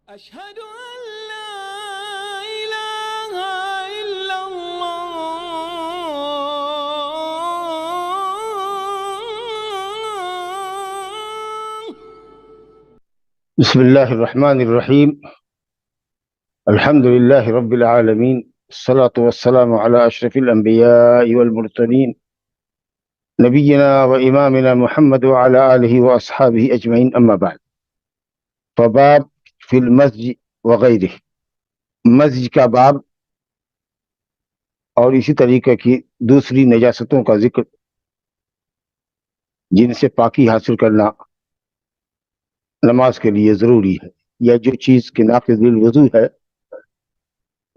أشهد أن لا إله إلا الله. بسم الله الرحمن الرحيم. الحمد لله رب العالمين، الصلاة والسلام على أشرف الأنبياء والمرسلين نبينا وإمامنا محمد وعلى آله وأصحابه أجمعين، أما بعد. فباب في المسجد وغيره، مسجد کا باب اور اسی طریقے کی دوسری نجاستوں کا ذکر جن سے پاکی حاصل کرنا نماز کے لیے ضروری ہے، یا جو چیز کے ناقض الوضو ہے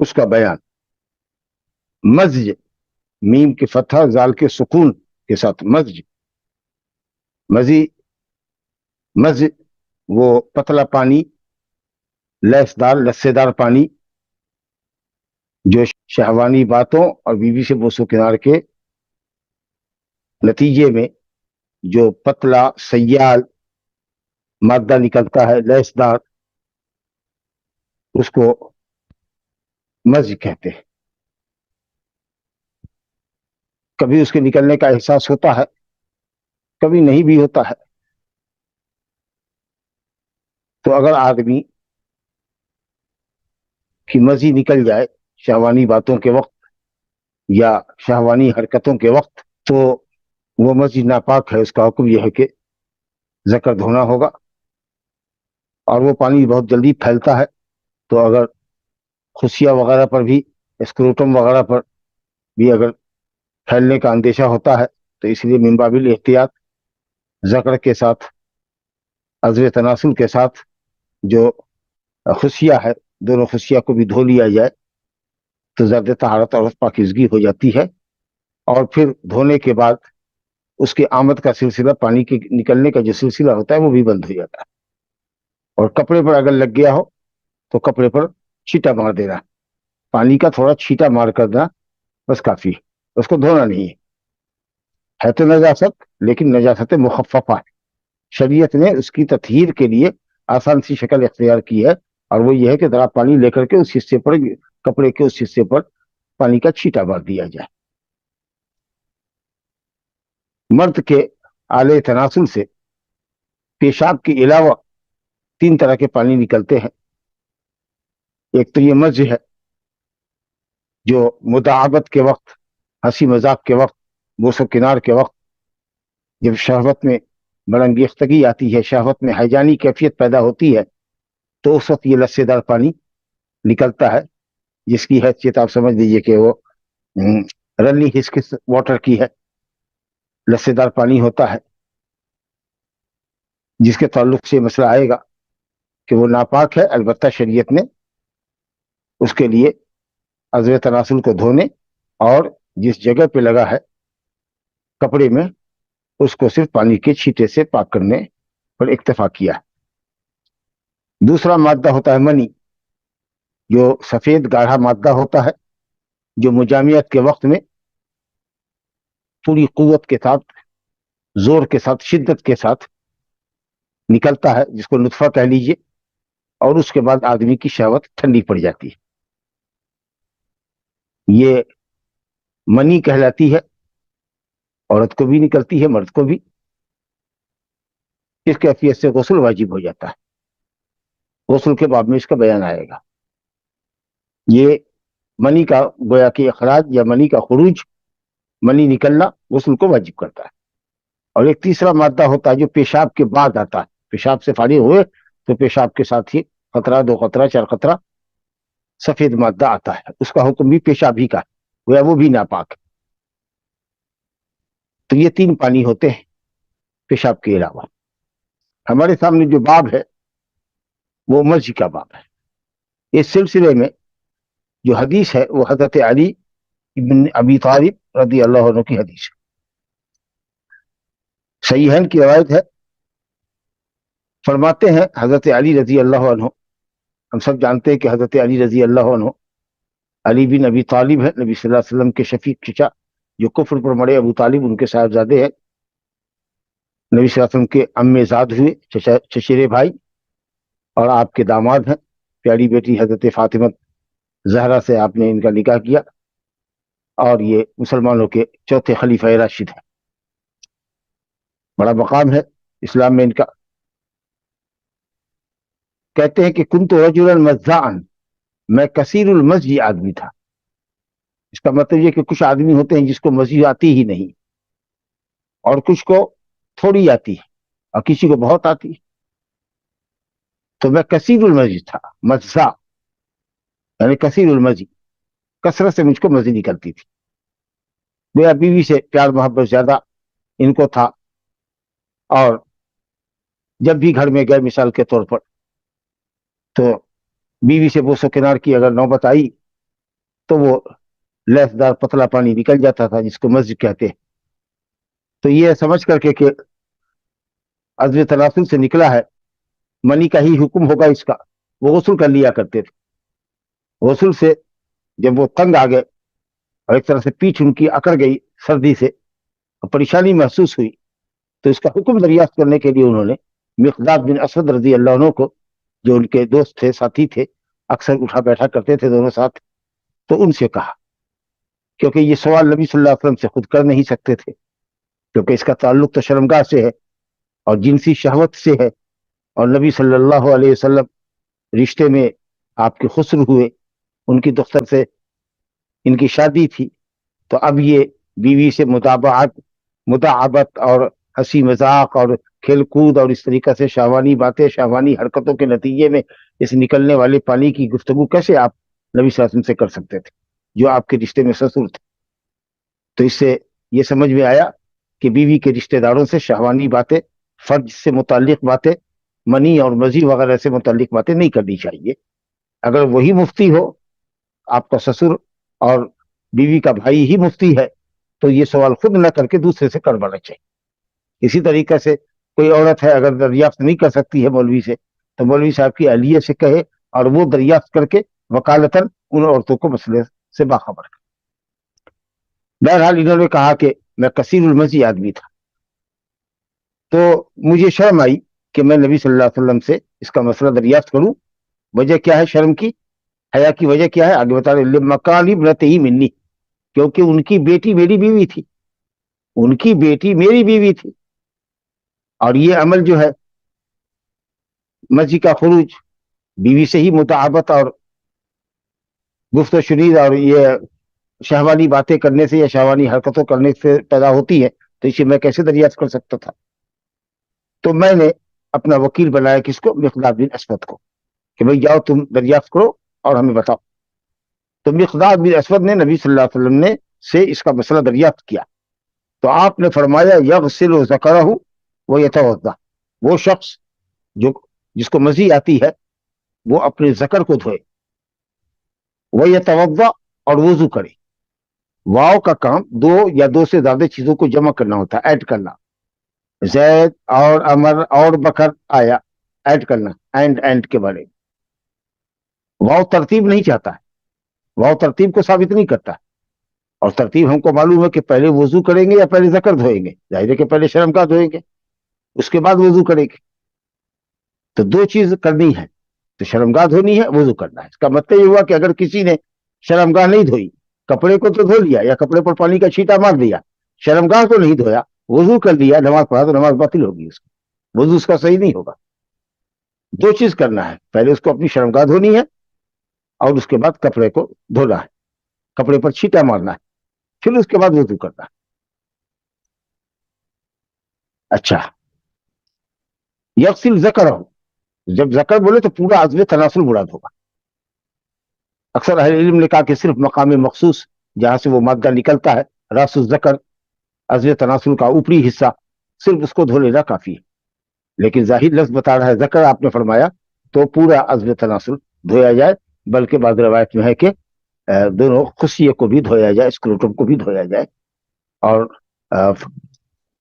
اس کا بیان۔ مسجد میم کے فتح زال کے سکون کے ساتھ مسجد، مسجد وہ پتلا پانی، لسے دار پانی جو شہوانی باتوں اور بیوی سے بوسو کنار کے نتیجے میں جو پتلا سیال مادہ نکلتا ہے لیس دار، اس کو مزج کہتے ہیں۔ کبھی اس کے نکلنے کا احساس ہوتا ہے، کبھی نہیں بھی ہوتا ہے۔ تو اگر آدمی کی مزی نکل جائے شہوانی باتوں کے وقت یا شہوانی حرکتوں کے وقت، تو وہ مزی ناپاک ہے۔ اس کا حکم یہ ہے کہ ذکر دھونا ہوگا، اور وہ پانی بہت جلدی پھیلتا ہے، تو اگر خصیہ وغیرہ پر بھی، اسکروٹم وغیرہ پر بھی اگر پھیلنے کا اندیشہ ہوتا ہے، تو اس لیے من باب الاحتیاط ذکر کے ساتھ عضو تناسل کے ساتھ جو خصیہ ہے، دونوں خصیہ کو بھی دھو لیا جائے تو زرد طہارت اور پاکیزگی ہو جاتی ہے۔ اور پھر دھونے کے بعد اس کے آمد کا سلسلہ، پانی کے نکلنے کا جو سلسلہ ہوتا ہے وہ بھی بند ہو جاتا ہے۔ اور کپڑے پر اگر لگ گیا ہو تو کپڑے پر چھیٹا مار دینا، پانی کا تھوڑا چھیٹا مار کر دینا بس کافی ہے، اس کو دھونا نہیں ہے تو نجاست، لیکن نجاست مخففہ ہے۔ شریعت نے اس کی تطہیر کے لیے آسان سی شکل اختیار کی ہے، اور وہ یہ ہے کہ ذرا پانی لے کر کے اس حصے پر، کپڑے کے اس حصے پر پانی کا چھیٹا مار دیا جائے۔ مرد کے آلے تناسل سے پیشاب کے علاوہ 3 طرح کے پانی نکلتے ہیں۔ ایک تو یہ مزج ہے جو مداعبت کے وقت، ہنسی مذاق کے وقت، بوس و کنار کے وقت، جب شہوت میں برانگیختگی آتی ہے، شہوت میں ہیجانی کیفیت پیدا ہوتی ہے، تو اس وقت یہ لسے دار پانی نکلتا ہے، جس کی حیثیت آپ سمجھ لیجئے کہ وہ رنی ہسکس واٹر کی ہے، لسے دار پانی ہوتا ہے، جس کے تعلق سے مسئلہ آئے گا کہ وہ ناپاک ہے۔ البتہ شریعت نے اس کے لیے عضو تناسل کو دھونے اور جس جگہ پہ لگا ہے کپڑے میں، اس کو صرف پانی کے چھیٹے سے پاک کرنے پر اکتفا کیا ہے۔ دوسرا مادہ ہوتا ہے منی، جو سفید گاڑھا مادہ ہوتا ہے، جو مجامعت کے وقت میں پوری قوت کے ساتھ، زور کے ساتھ، شدت کے ساتھ نکلتا ہے، جس کو نطفہ کہہ لیجئے، اور اس کے بعد آدمی کی شہوت ٹھنڈی پڑ جاتی ہے۔ یہ منی کہلاتی ہے، عورت کو بھی نکلتی ہے، مرد کو بھی۔ اس کیفیت سے غسل واجب ہو جاتا ہے۔ غسل کے باب میں اس کا بیان آئے گا۔ یہ منی کا گویا کہ اخراج یا منی کا خروج، منی نکلنا غسل کو واجب کرتا ہے۔ اور ایک تیسرا مادہ ہوتا ہے جو پیشاب کے بعد آتا ہے، پیشاب سے فارغ ہوئے تو پیشاب کے ساتھ ہی قطرہ، 2 قطرہ، 4 قطرہ سفید مادہ آتا ہے، اس کا حکم بھی پیشاب ہی کا ہے، گویا وہ بھی ناپاک ہے۔ تو یہ 3 پانی ہوتے ہیں پیشاب کے علاوہ۔ ہمارے سامنے جو باب ہے وہ مزج کا باب ہے۔ اس سلسلے میں جو حدیث ہے وہ حضرت علی ابن ابی طالب رضی اللہ عنہ کی حدیث ہے، صحیحین کی روایت ہے۔ فرماتے ہیں حضرت علی رضی اللہ عنہ، ہم سب جانتے ہیں کہ حضرت علی رضی اللہ عنہ علی بن ابی طالب ہے، نبی صلی اللہ علیہ وسلم کے شفیق چچا، جو کفر پر مڑے ابو طالب ان کے صاحبزادے ہیں، نبی صلی اللہ علیہ وسلم کے عم زاد ہوئے، چچیرے بھائی، اور آپ کے داماد ہیں۔ प्यारी बेटी हजरत फातिमा जहरा से आपने इनका निकाह किया और ये मुसलमानों के चौथे खलीफा राशिद है। बड़ा मकाम है इस्लाम में इनका। कहते हैं कि कुंतु रजुलन मज़्ज़ाअन, मैं कसीरुल मज़्ज़ी आदमी था। इसका मतलब ये कि कुछ आदमी होते हैं जिसको मज़्ज़ी आती ही नहीं और कुछ को थोड़ी आती है और किसी को बहुत आती है। तो मैं कसीरुल मज़्ज़ी था, मज़्ज़ा यानी कसीरुल मज़्ज़ी, कसरत से मुझको मज़्ज़ी निकलती थी। मेरा बीवी से प्यार मोहब्बत ज्यादा इनको था और जब भी घर में गए मिसाल के तौर पर तो बीवी से बोसो किनार की अगर नौबत आई तो वो लैसदार पतला पानी निकल जाता था जिसको मस्जिद कहते हैं। तो ये समझ करके कि अज़्व तनासुल से निकला है, मनी का ही हुक्म होगा इसका, वो गुस्ल कर लिया करते थे। गुस्ल से जब वो तंग आ गए और एक तरह से पीठ उनकी अकड़ गई सर्दी से और परेशानी महसूस हुई तो इसका हुक्म दरियाफ्त करने के लिए उन्होंने मिक़दाद बिन असवद रज़ी अल्लाह अन्हु को, जो उनके दोस्त थे, साथी थे, अक्सर उठा बैठा करते थे दोनों साथ, तो उनसे कहा, क्योंकि ये सवाल नबी सल्लल्लाहु अलैहि वसल्लम से खुद कर नहीं सकते थे क्योंकि इसका ताल्लुक तो शर्मगाह से है और जिनसी शहवत से है और नबी सल्लल्लाहु अलैहि वसल्लम रिश्ते में आपके खुस्र हुए, उनकी दुख्तर से इनकी शादी थी। तो अब ये बीवी से मुदाअबत और हंसी मजाक और खेल कूद और इस तरीका से शाहवानी बातें, शाहवानी हरकतों के नतीजे में इस निकलने वाले पानी की गुफ्तगू कैसे आप नबी सल्लल्लाहु अलैहि वसल्लम से कर सकते थे जो आपके रिश्ते में ससुर थे। तो इससे ये समझ में आया कि बीवी के रिश्तेदारों से शाहवानी बातें, फर्ज से मुताल्लिक बातें, मनी और मजी वगैरह से मुताल्लिक बातें नहीं करनी चाहिए। अगर वही मुफ्ती हो, आपका ससुर और बीवी का भाई ही मुफ्ती है, तो ये सवाल खुद न करके दूसरे से करवाना चाहिए। इसी तरीके से कोई औरत है अगर दरियाफ्त नहीं कर सकती है मौलवी से, तो मौलवी साहब की अहलियत से कहे और वो दरियाफ्त करके वकालतन उन औरतों को मसले से बाखबर करे। बहरहाल इन्होंने कहा कि मैं कसीरुल मज़ी आदमी था, तो मुझे शर्म आई कि मैं नबी सल्लल्लाहु अलैहि वसल्लम से इसका मसला दरियाफ्त करूं। वजह क्या है शर्म की, हया की वजह क्या है, आगे बता रहे, मकान इब्नत ही मिन्नी, क्योंकि उनकी बेटी मेरी बीवी थी, उनकी बेटी मेरी बीवी थी और ये अमल जो है मजी का खुरूज बीवी से ही मुताबत और गुफ्त शुनीद और ये शहवानी बातें करने से या शहवानी हरकतों करने से पैदा होती है, तो इसे मैं कैसे दरियाफ्त कर सकता था। तो मैंने अपना वकील बनाया किसको, मिक़दाद बिन असवद को, कि भाई जाओ तुम दरियाफ्त करो और हमें बताओ। तो मिक़दाद बिन असवद ने नबी सल्लल्लाहु अलैहि वसल्लम ने से इसका मसला दरियाफ्त किया तो आपने फरमाया यग़सिलु ज़करहु व यतवद्दा, वो शख्स जो जिसको मज़ी आती है वो अपने ज़कर को धोए, वह यतवद्दा और वजू करे। वाव का काम दो या दो से ज्यादा चीजों को जमा करना होता है, ऐड करना। जैद और अमर और बकर आया, ऐड करना, एंड के बारे में। वाव तरतीब नहीं चाहता है, वाव तरतीब को साबित नहीं करता है। और तरतीब हमको मालूम है कि पहले वजू करेंगे या पहले ज़कर धोएंगे, जाहिर है कि पहले शर्मगाह धोएंगे उसके बाद वजू करेंगे। तो दो चीज करनी है, तो शर्मगाह धोनी है, वजू करना है। इसका मतलब ये हुआ कि अगर किसी ने शर्मगाह नहीं धोई, कपड़े को तो धो लिया या कपड़े पर पानी का छींटा मार दिया, शर्मगाह को नहीं धोया, वजू कर लिया, नमाज पढ़ा, तो नमाज बातिल होगी उसकी, वजू उसका सही नहीं होगा। दो चीज करना है, पहले उसको अपनी शर्मगाह धोनी है और उसके बाद कपड़े को धोना है, कपड़े पर छींटा मारना है, फिर उसके बाद वजू करना है। अच्छा, यग़सिल ज़करहु, जब ज़कर बोले तो पूरा अज़्व तनासुल मुराद होगा। अक्सर अहले इल्म ने कहा कि सिर्फ मकाम मखसूस जहां से वो मादा निकलता है, रासुल ज़कर, अज़्व तनासुल का ऊपरी हिस्सा, सिर्फ उसको धो लेना काफी है। लेकिन जाहिर लफ्ज बता रहा है ज़कर, आपने फरमाया तो पूरा अज़्व तनासुल धोया जाए, बल्कि बाद रवायत में है कि दोनों खुशिये को भी धोया जाए, स्क्रोटम को भी धोया जाए। और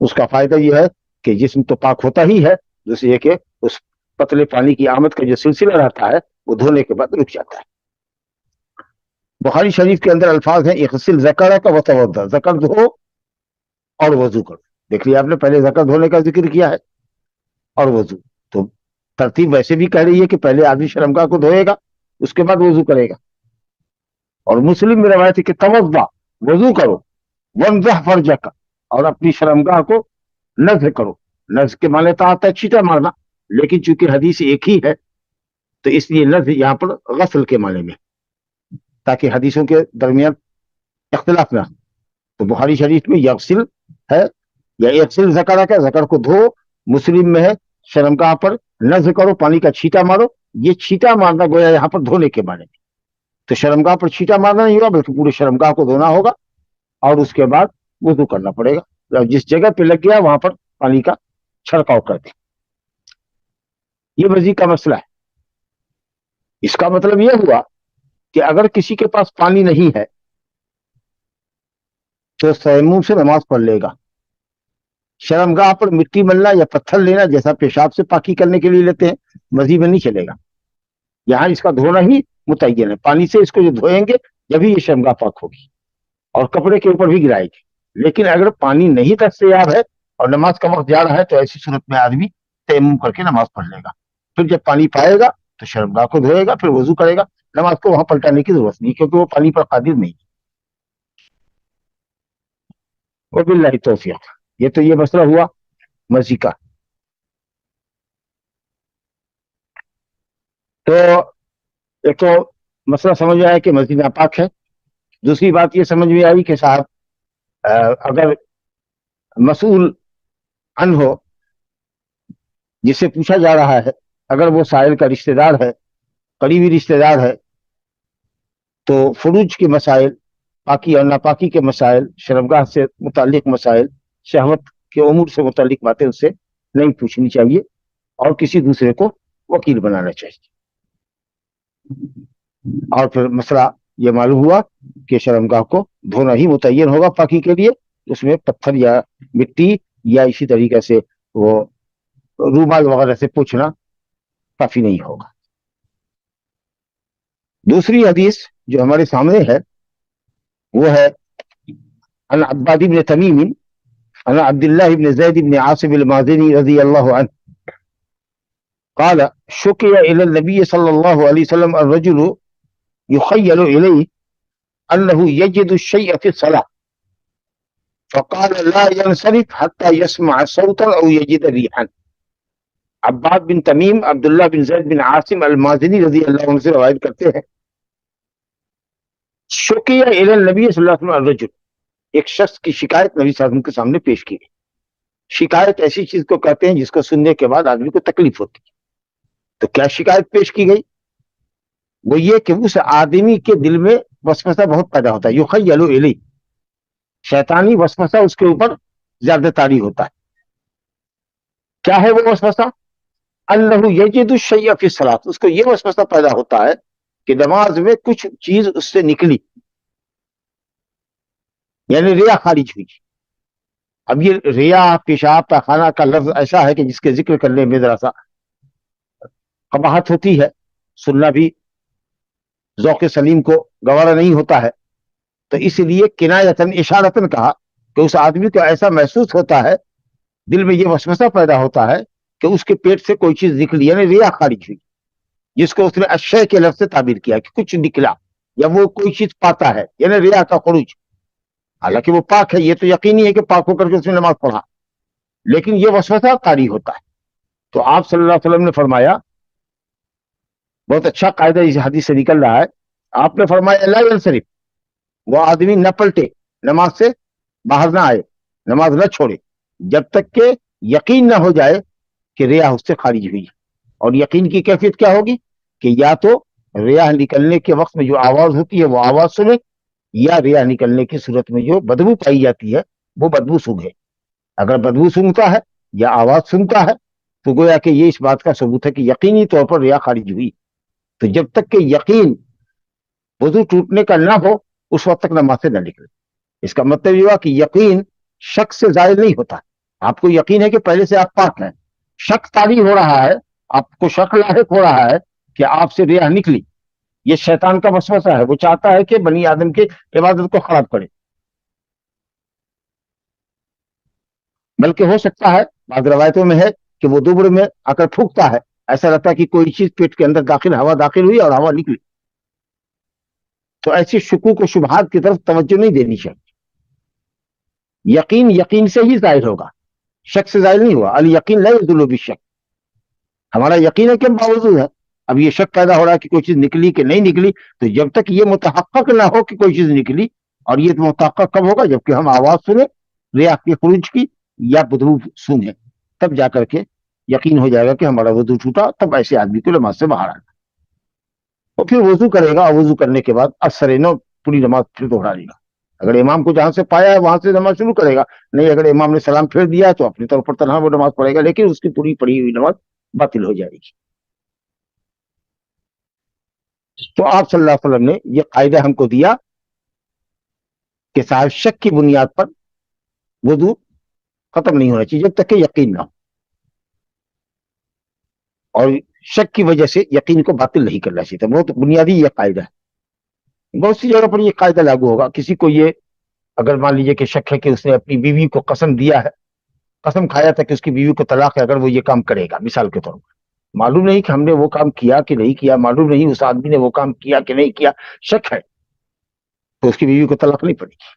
उसका फायदा यह है कि जिस्म तो पाक होता ही है, दूसरी है कि उस पतले पानी की आमद का जो सिलसिला रहता है वो धोने के बाद रुक जाता है। बुखारी शरीफ के अंदर अल्फाज हैं इग़सिल ज़करक व तवद्दा, ज़कर धो और वजू करो। देख लिया आपने, पहले ज़कर धोने का जिक्र किया है और वजू। तो तरतीब वैसे भी कह रही है कि पहले आदमी शर्मगाह को धोएगा اس کے بعد وضو کرے گا. اور مسلم میں روایت ہے کہ توضا، وضو کرو، ونضح فرجک، اور اپنی شرمگاہ کو نذر کرو. نذر کے معنی تو آتا ہے چھینٹا مارنا، لیکن چونکہ حدیث ایک ہی ہے تو اس لیے نذر یہاں پر غسل کے معنی میں، تاکہ حدیثوں کے درمیان اختلاف نہ ہو. تو بخاری شریف میں یغسل ہے یا یغسل ذکر کا، ذکر کو دھو. مسلم میں ہے شرمگاہ پر نذر کرو، پانی کا چھینٹا مارو. یہ چھینٹا مارنا گویا یہاں پر دھونے کے معنی میں. تو شرمگاہ پر چھینٹا مارنا نہیں ہوگا بلکہ پورے شرمگاہ کو دھونا ہوگا اور اس کے بعد وضو کرنا پڑے گا. جس جگہ پہ لگ گیا وہاں پر پانی کا چھڑکاؤ کر دیں. یہ وضو کا مسئلہ ہے. اس کا مطلب یہ ہوا کہ اگر کسی کے پاس پانی نہیں ہے تو تیمم سے نماز پڑھ لے گا. شرمگاہ پر مٹی ملنا یا پتھر لینا جیسا پیشاب سے پاکی کرنے کے لیے لیتے ہیں، مزید میں نہیں چلے گا. یہاں اس کا دھونا ہی متعین ہے. پانی سے اس کو جو دھوئیں گے جبھی یہ شرمگاہ پاک ہوگی، اور کپڑے کے اوپر بھی گرائے گی. لیکن اگر پانی نہیں دستیاب ہے اور نماز کا وقت جا رہا ہے تو ایسی صورت میں آدمی تیمم کر کے نماز پڑھ لے گا. پھر جب پانی پائے گا تو شرمگاہ کو دھوئے گا، پھر وضو کرے گا. نماز کو وہاں پلٹانے کی ضرورت نہیں کیونکہ وہ پانی پر قادر نہیں. وباللہ توفیق. یہ تو یہ مسئلہ ہوا مزی کا. تو ایک تو مسئلہ سمجھ میں آیا کہ مزی ناپاک ہے. دوسری بات یہ سمجھ میں آئی کہ صاحب اگر مسئول ان ہو، جس سے پوچھا جا رہا ہے، اگر وہ سائل کا رشتہ دار ہے، قریبی رشتہ دار ہے، تو فروج کے مسائل، پاکی اور ناپاکی کے مسائل، شرمگاہ سے متعلق مسائل، شہوت کے امور سے متعلق باتیں اس سے نہیں پوچھنی چاہیے اور کسی دوسرے کو وکیل بنانا چاہیے. اور پھر مسئلہ یہ معلوم ہوا کہ شرمگاہ کو دھونا ہی متعین ہوگا پاکی کے لیے. اس میں پتھر یا مٹی یا اسی طریقے سے وہ رومال وغیرہ سے پوچھنا کافی نہیں ہوگا. دوسری حدیث جو ہمارے سامنے ہے وہ ہے عن عباد بن تمیم عن عبد الله بن زيد بن عاصم المازني رضي الله عنه قال شكي إلى النبي صلى الله عليه وسلم الرجل يخيل إليه أنه يجد الشيء في الصلاة فقال لا ينصرف حتى يسمع صوتا أو يجد ريحا. عباد بن تمیم عبداللہ بن زید بن عاصم المازنی رضی اللہ عنہ سے روایت کرتے ہیں، شکیہ الی النبی صلی اللہ علیہ وسلم الرجل، ایک شخص کی شکایت نبی صلی اللہ علیہ وسلم کے سامنے پیش کی گئی. شکایت ایسی چیز کو کہتے ہیں جس کو سننے کے بعد آدمی کو تکلیف ہوتی ہے. تو کیا شکایت پیش کی گئی؟ وہ یہ کہ اس آدمی کے دل میں وسوسہ بہت پیدا ہوتا ہے. یخیل الی، شیطانی وسوسہ اس کے اوپر زیادہ طاری ہوتا ہے. کیا ہے وہ وسوسہ؟ انہ یجد الشیء فی الصلاۃ، اس کو یہ وسوسہ پیدا ہوتا ہے کہ نماز میں کچھ چیز اس سے نکلی، یعنی ریا خارج ہوئی. اب یہ ریا پیشاب پاخانہ کا لفظ ایسا ہے کہ جس کے ذکر کرنے میں ذرا سا قباحت ہوتی ہے، سننا بھی ذوق سلیم کو گوارا نہیں ہوتا ہے. تو اس لیے کنایتاً اشارتاً کہا کہ اس آدمی کو ایسا محسوس ہوتا ہے، دل میں یہ وسوسہ پیدا ہوتا ہے کہ اس کے پیٹ سے کوئی چیز نکلی، یعنی ریا خارج ہوئی، جس کو اس نے اشے کے لفظ سے تعبیر کیا کہ کچھ نکلا یا وہ کوئی چیز پاتا ہے، یعنی ریا کا خروج. حالانکہ وہ پاک ہے، یہ تو یقینی ہے کہ پاک ہو کر کے اس نے نماز پڑھا، لیکن یہ وسوسہ طاری ہوتا ہے. تو آپ صلی اللہ علیہ وسلم نے فرمایا، بہت اچھا قاعدہ اس حدیث سے نکل رہا ہے، آپ نے فرمایا لا ینصرف، وہ آدمی نہ پلٹے، نماز سے باہر نہ آئے، نماز نہ چھوڑے جب تک کہ یقین نہ ہو جائے کہ ریا اس سے خارج ہوئی. اور یقین کی کیفیت کیا ہوگی کہ یا تو ریا نکلنے کے وقت میں جو آواز ہوتی ہے وہ آواز سنے، یا ریا نکلنے کی صورت میں جو بدبو پائی جاتی ہے وہ بدبو سونگھے. اگر بدبو سونگتا ہے یا آواز سنتا ہے تو گویا کہ یہ اس بات کا ثبوت ہے کہ یقینی طور پر ریا خارج ہوئی. تو جب تک کہ یقین وضو ٹوٹنے کا نہ ہو اس وقت تک نماز سے نہ نکلے. اس کا مطلب یہ ہوا کہ یقین شک سے ظاہر نہیں ہوتا. آپ کو یقین ہے کہ پہلے سے آپ پاک ہیں، شک طاری ہو رہا ہے، آپ کو شک لاحق ہو رہا ہے کہ آپ سے ریا نکلی. یہ شیطان کا وسوسہ ہے، وہ چاہتا ہے کہ بنی آدم کے عبادت کو خراب کرے. بلکہ ہو سکتا ہے بعض روایتوں میں ہے کہ وہ دوبر میں آ کر پھونکتا ہے، ایسا لگتا ہے کہ کوئی چیز پیٹ کے اندر داخل، ہوا داخل ہوئی اور ہوا نکلی. تو ایسی شکوک و شبہات کی طرف توجہ نہیں دینی چاہیے. یقین یقین سے ہی ظاہر ہوگا, شک سے ظاہر نہیں ہوا. الیقین لا یزول بالشک. ہمارا یقین ہے کہ ہم باوجود ہے. اب یہ شک پیدا ہو رہا ہے کہ کوئی چیز نکلی کہ نہیں نکلی, تو جب تک یہ متحقق نہ ہو کہ کوئی چیز نکلی, اور یہ متحقق کب ہوگا جبکہ ہم آواز سنیں ریاح کے خروج کی یا بدبو سنیں, تب جا کر کے یقین ہو جائے گا کہ ہمارا وضو ٹوٹا. تب ایسے آدمی کو نماز سے باہر آنا, اور پھر وضو کرے گا, اور وضو کرنے کے بعد اثر نو پوری نماز پھر دوہرا لے گا. اگر امام کو جہاں سے پایا ہے وہاں سے نماز شروع کرے گا, نہیں اگر امام نے سلام پھیر دیا تو اپنی طور پر تنہا وہ نماز پڑھے گا, لیکن اس کی پوری پڑھی ہوئی نماز باطل ہو جائے گی. تو آپ صلی اللہ علیہ وسلم نے یہ قاعدہ ہم کو دیا کہ صاحب شک کی بنیاد پر وضو ختم نہیں ہونا چاہیے جب تک کہ یقین نہ ہو, اور شک کی وجہ سے یقین کو باطل نہیں کرنا چاہیے. بہت بنیادی یہ قاعدہ ہے. بہت سی جگہ پر یہ قاعدہ لاگو ہوگا. کسی کو یہ اگر مان لیجیے کہ شک ہے کہ اس نے اپنی بیوی کو قسم دیا ہے, قسم کھایا تھا کہ اس کی بیوی کو طلاق ہے اگر وہ یہ کام کرے گا, مثال کے طور پر معلوم نہیں کہ ہم نے وہ کام کیا کہ نہیں کیا, معلوم نہیں اس آدمی نے وہ کام کیا کہ نہیں کیا, شک ہے, تو اس کی بیوی کو طلاق نہیں پڑے گی.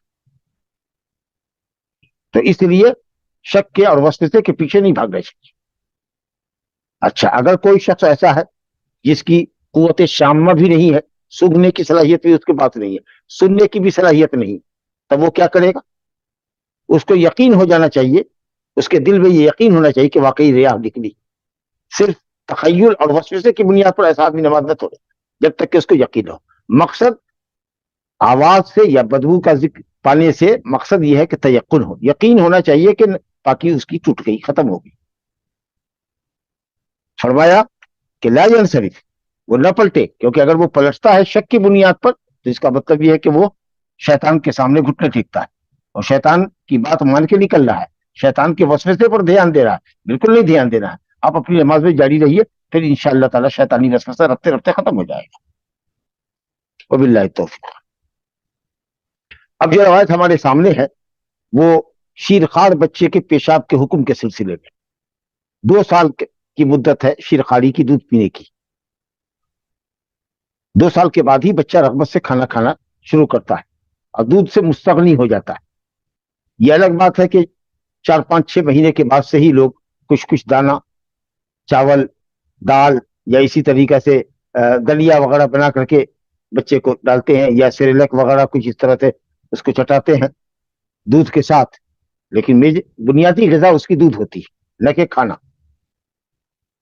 تو اس لیے شک کے اور وسوسے کے پیچھے نہیں بھاگنا چاہیے. اچھا, اگر کوئی شخص ایسا ہے جس کی قوت شامہ بھی نہیں ہے, سننے کی صلاحیت بھی اس کے پاس نہیں ہے, سننے کی بھی صلاحیت نہیں, تب وہ کیا کرے گا؟ اس کو یقین ہو جانا چاہیے, اس کے دل میں یہ یقین ہونا چاہیے کہ واقعی ریاح نکلی. صرف تخیل اور وسوسے کی بنیاد پر ایسا آدمی نماز نہ توڑے جب تک کہ اس کو یقین ہو. مقصد آواز سے یا بدبو کا ذکر پانے سے مقصد یہ ہے کہ تیقن ہو, یقین ہونا چاہیے کہ باقی اس کی ٹوٹ گئی, ختم ہو گئی. فرمایا کہ لا ینصرف, وہ نہ پلٹے, کیونکہ اگر وہ پلٹتا ہے شک کی بنیاد پر تو اس کا مطلب یہ ہے کہ وہ شیطان کے سامنے گھٹنے ٹیکتا ہے, اور شیطان کی بات مان کے نکل رہا ہے, شیطان کے وسوسے پر دھیان دے رہا ہے. بالکل نہیں دھیان دینا ہے, آپ اپنی نماز میں جاری رہیے, پھر انشاءاللہ تعالی شیطانی وسوسہ رفتے رفتے ختم ہو جائے گا. وباللہ التوفیق. اب یہ روایت ہمارے سامنے ہے, وہ شیرخوار بچے کے پیشاب کے حکم کے سلسلے میں. 2 سال کی مدت ہے شیرخواری کی, دودھ پینے کی. 2 سال کے بعد ہی بچہ رغبت سے کھانا کھانا شروع کرتا ہے اور دودھ سے مستغنی ہو جاتا ہے. یہ الگ بات ہے کہ 4-5-6 مہینے کے بعد سے ہی لوگ کچھ کچھ دانا, چاول, دال یا اسی طریقے سے دلیا وغیرہ بنا کر کے بچے کو ڈالتے ہیں, یا سیریلک وغیرہ کچھ اس طرح سے اس کو چٹاتے ہیں دودھ کے ساتھ. لیکن بنیادی غذا اس کی دودھ ہوتی ہے, نہ کہ کھانا.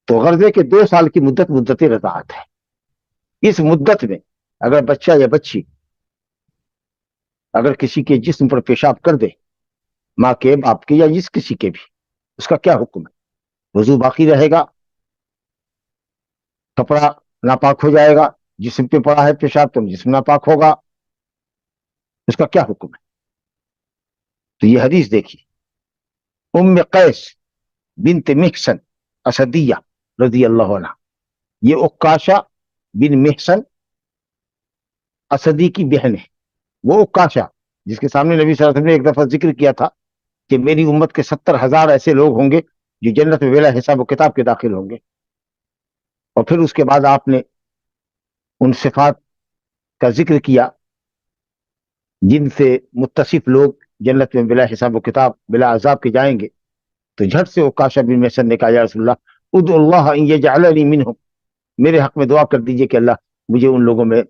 تو غرض ہے کہ 2 سال کی مدت رضاعت ہے. اس مدت میں اگر بچہ یا بچی اگر کسی کے جسم پر پیشاب کر دے, ماں کے, باپ کے, یا جس کسی کے بھی, اس کا کیا حکم ہے؟ وضو باقی رہے گا, کپڑا ناپاک ہو جائے گا, جسم پہ پڑا ہے پیشاب تو جسم ناپاک ہوگا, اس کا کیا حکم ہے؟ تو یہ حدیث دیکھیے, ام قیس بنت محسن اسدیہ رضی اللہ عنہ, یہ عکاشہ بن محسن اسدی کی بہن ہے. وہ عکاشہ جس کے سامنے نبی صلی اللہ علیہ وسلم نے ایک دفعہ ذکر کیا تھا کہ میری امت کے 70,000 ایسے لوگ ہوں گے جو جنت میں بلا حساب و کتاب کے داخل ہوں گے. اور پھر اس کے بعد آپ نے ان صفات کا ذکر کیا جن سے متصف لوگ جنت میں بلا حساب و کتاب بلا عذاب کے جائیں گے. تو جھٹ سے عکاشہ بن محسن نے کہا, یا رسول اللہ ادعو اللہ ان یجعلنی منہم, میرے حق میں دعا کر دیجئے کہ اللہ مجھے ان لوگوں میں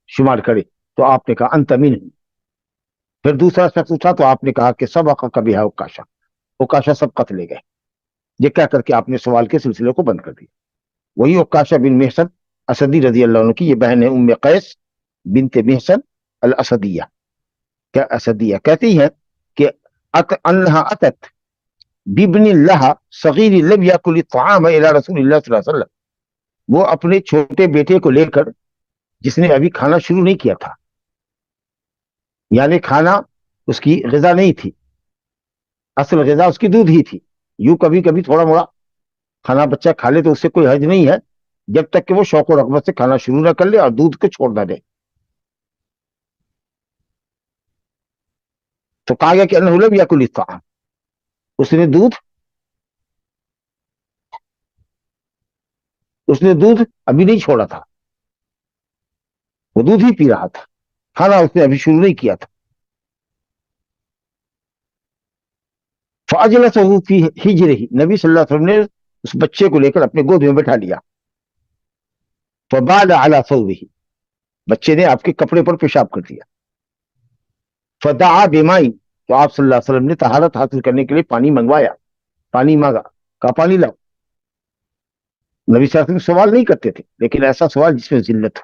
شمار کرے. تو آپ نے کہا انت منہم. پھر دوسرا شخص اٹھا تو آپ نے کہا کہ سبقک بہا عکاشہ, عکاشہ سبقت لے گئے. یہ کہہ کر کے آپ نے سوال کے سلسلے کو بند کر دیا. وہی عکاشہ بن محسن اسدی رضی اللہ عنہ کی یہ بہن ہے ام قیس بنت محسن الاسدیہ. کیا اسدیہ کہتی ہیں کہ انہا اتت بابن لها صغیر لم یاکل الطعام الی رسول اللہ صلی اللہ علیہ وسلم, وہ اپنے چھوٹے بیٹے کو لے کر جس نے ابھی کھانا شروع نہیں کیا تھا, یعنی کھانا اس کی غذا نہیں تھی, اصل غذا اس کی دودھ ہی تھی. یوں کبھی کبھی تھوڑا موڑا کھانا بچہ کھا لے تو اس سے کوئی حرج نہیں ہے, جب تک کہ وہ شوق و رغبت سے کھانا شروع نہ کر لے اور دودھ کو چھوڑ نہ دے. تو کہا گیا کہ انہ لم یاکل الطعام, اس نے دودھ ابھی نہیں چھوڑا تھا, وہ دودھ ہی پی رہا تھا. खाना उसने अभी शुरू नहीं किया था। फअजलसहु फी हिजरिही, नबी सल्लल्लाहु अलैहि वसल्लम ने उस बच्चे को लेकर अपने गोद में बैठा लिया। फबाल अला सौबिही, बच्चे ने आपके कपड़े पर पेशाब कर दिया। फदआ बिमाई, तो आप सल्लल्लाहु अलैहि वसल्लम ने तहारत हासिल करने के लिए पानी मंगवाया, पानी मांगा, कहा पानी लाओ। नबी सल्लल्लाहु अलैहि वसल्लम सवाल नहीं करते थे, लेकिन ऐसा सवाल जिसमें जिल्लत हो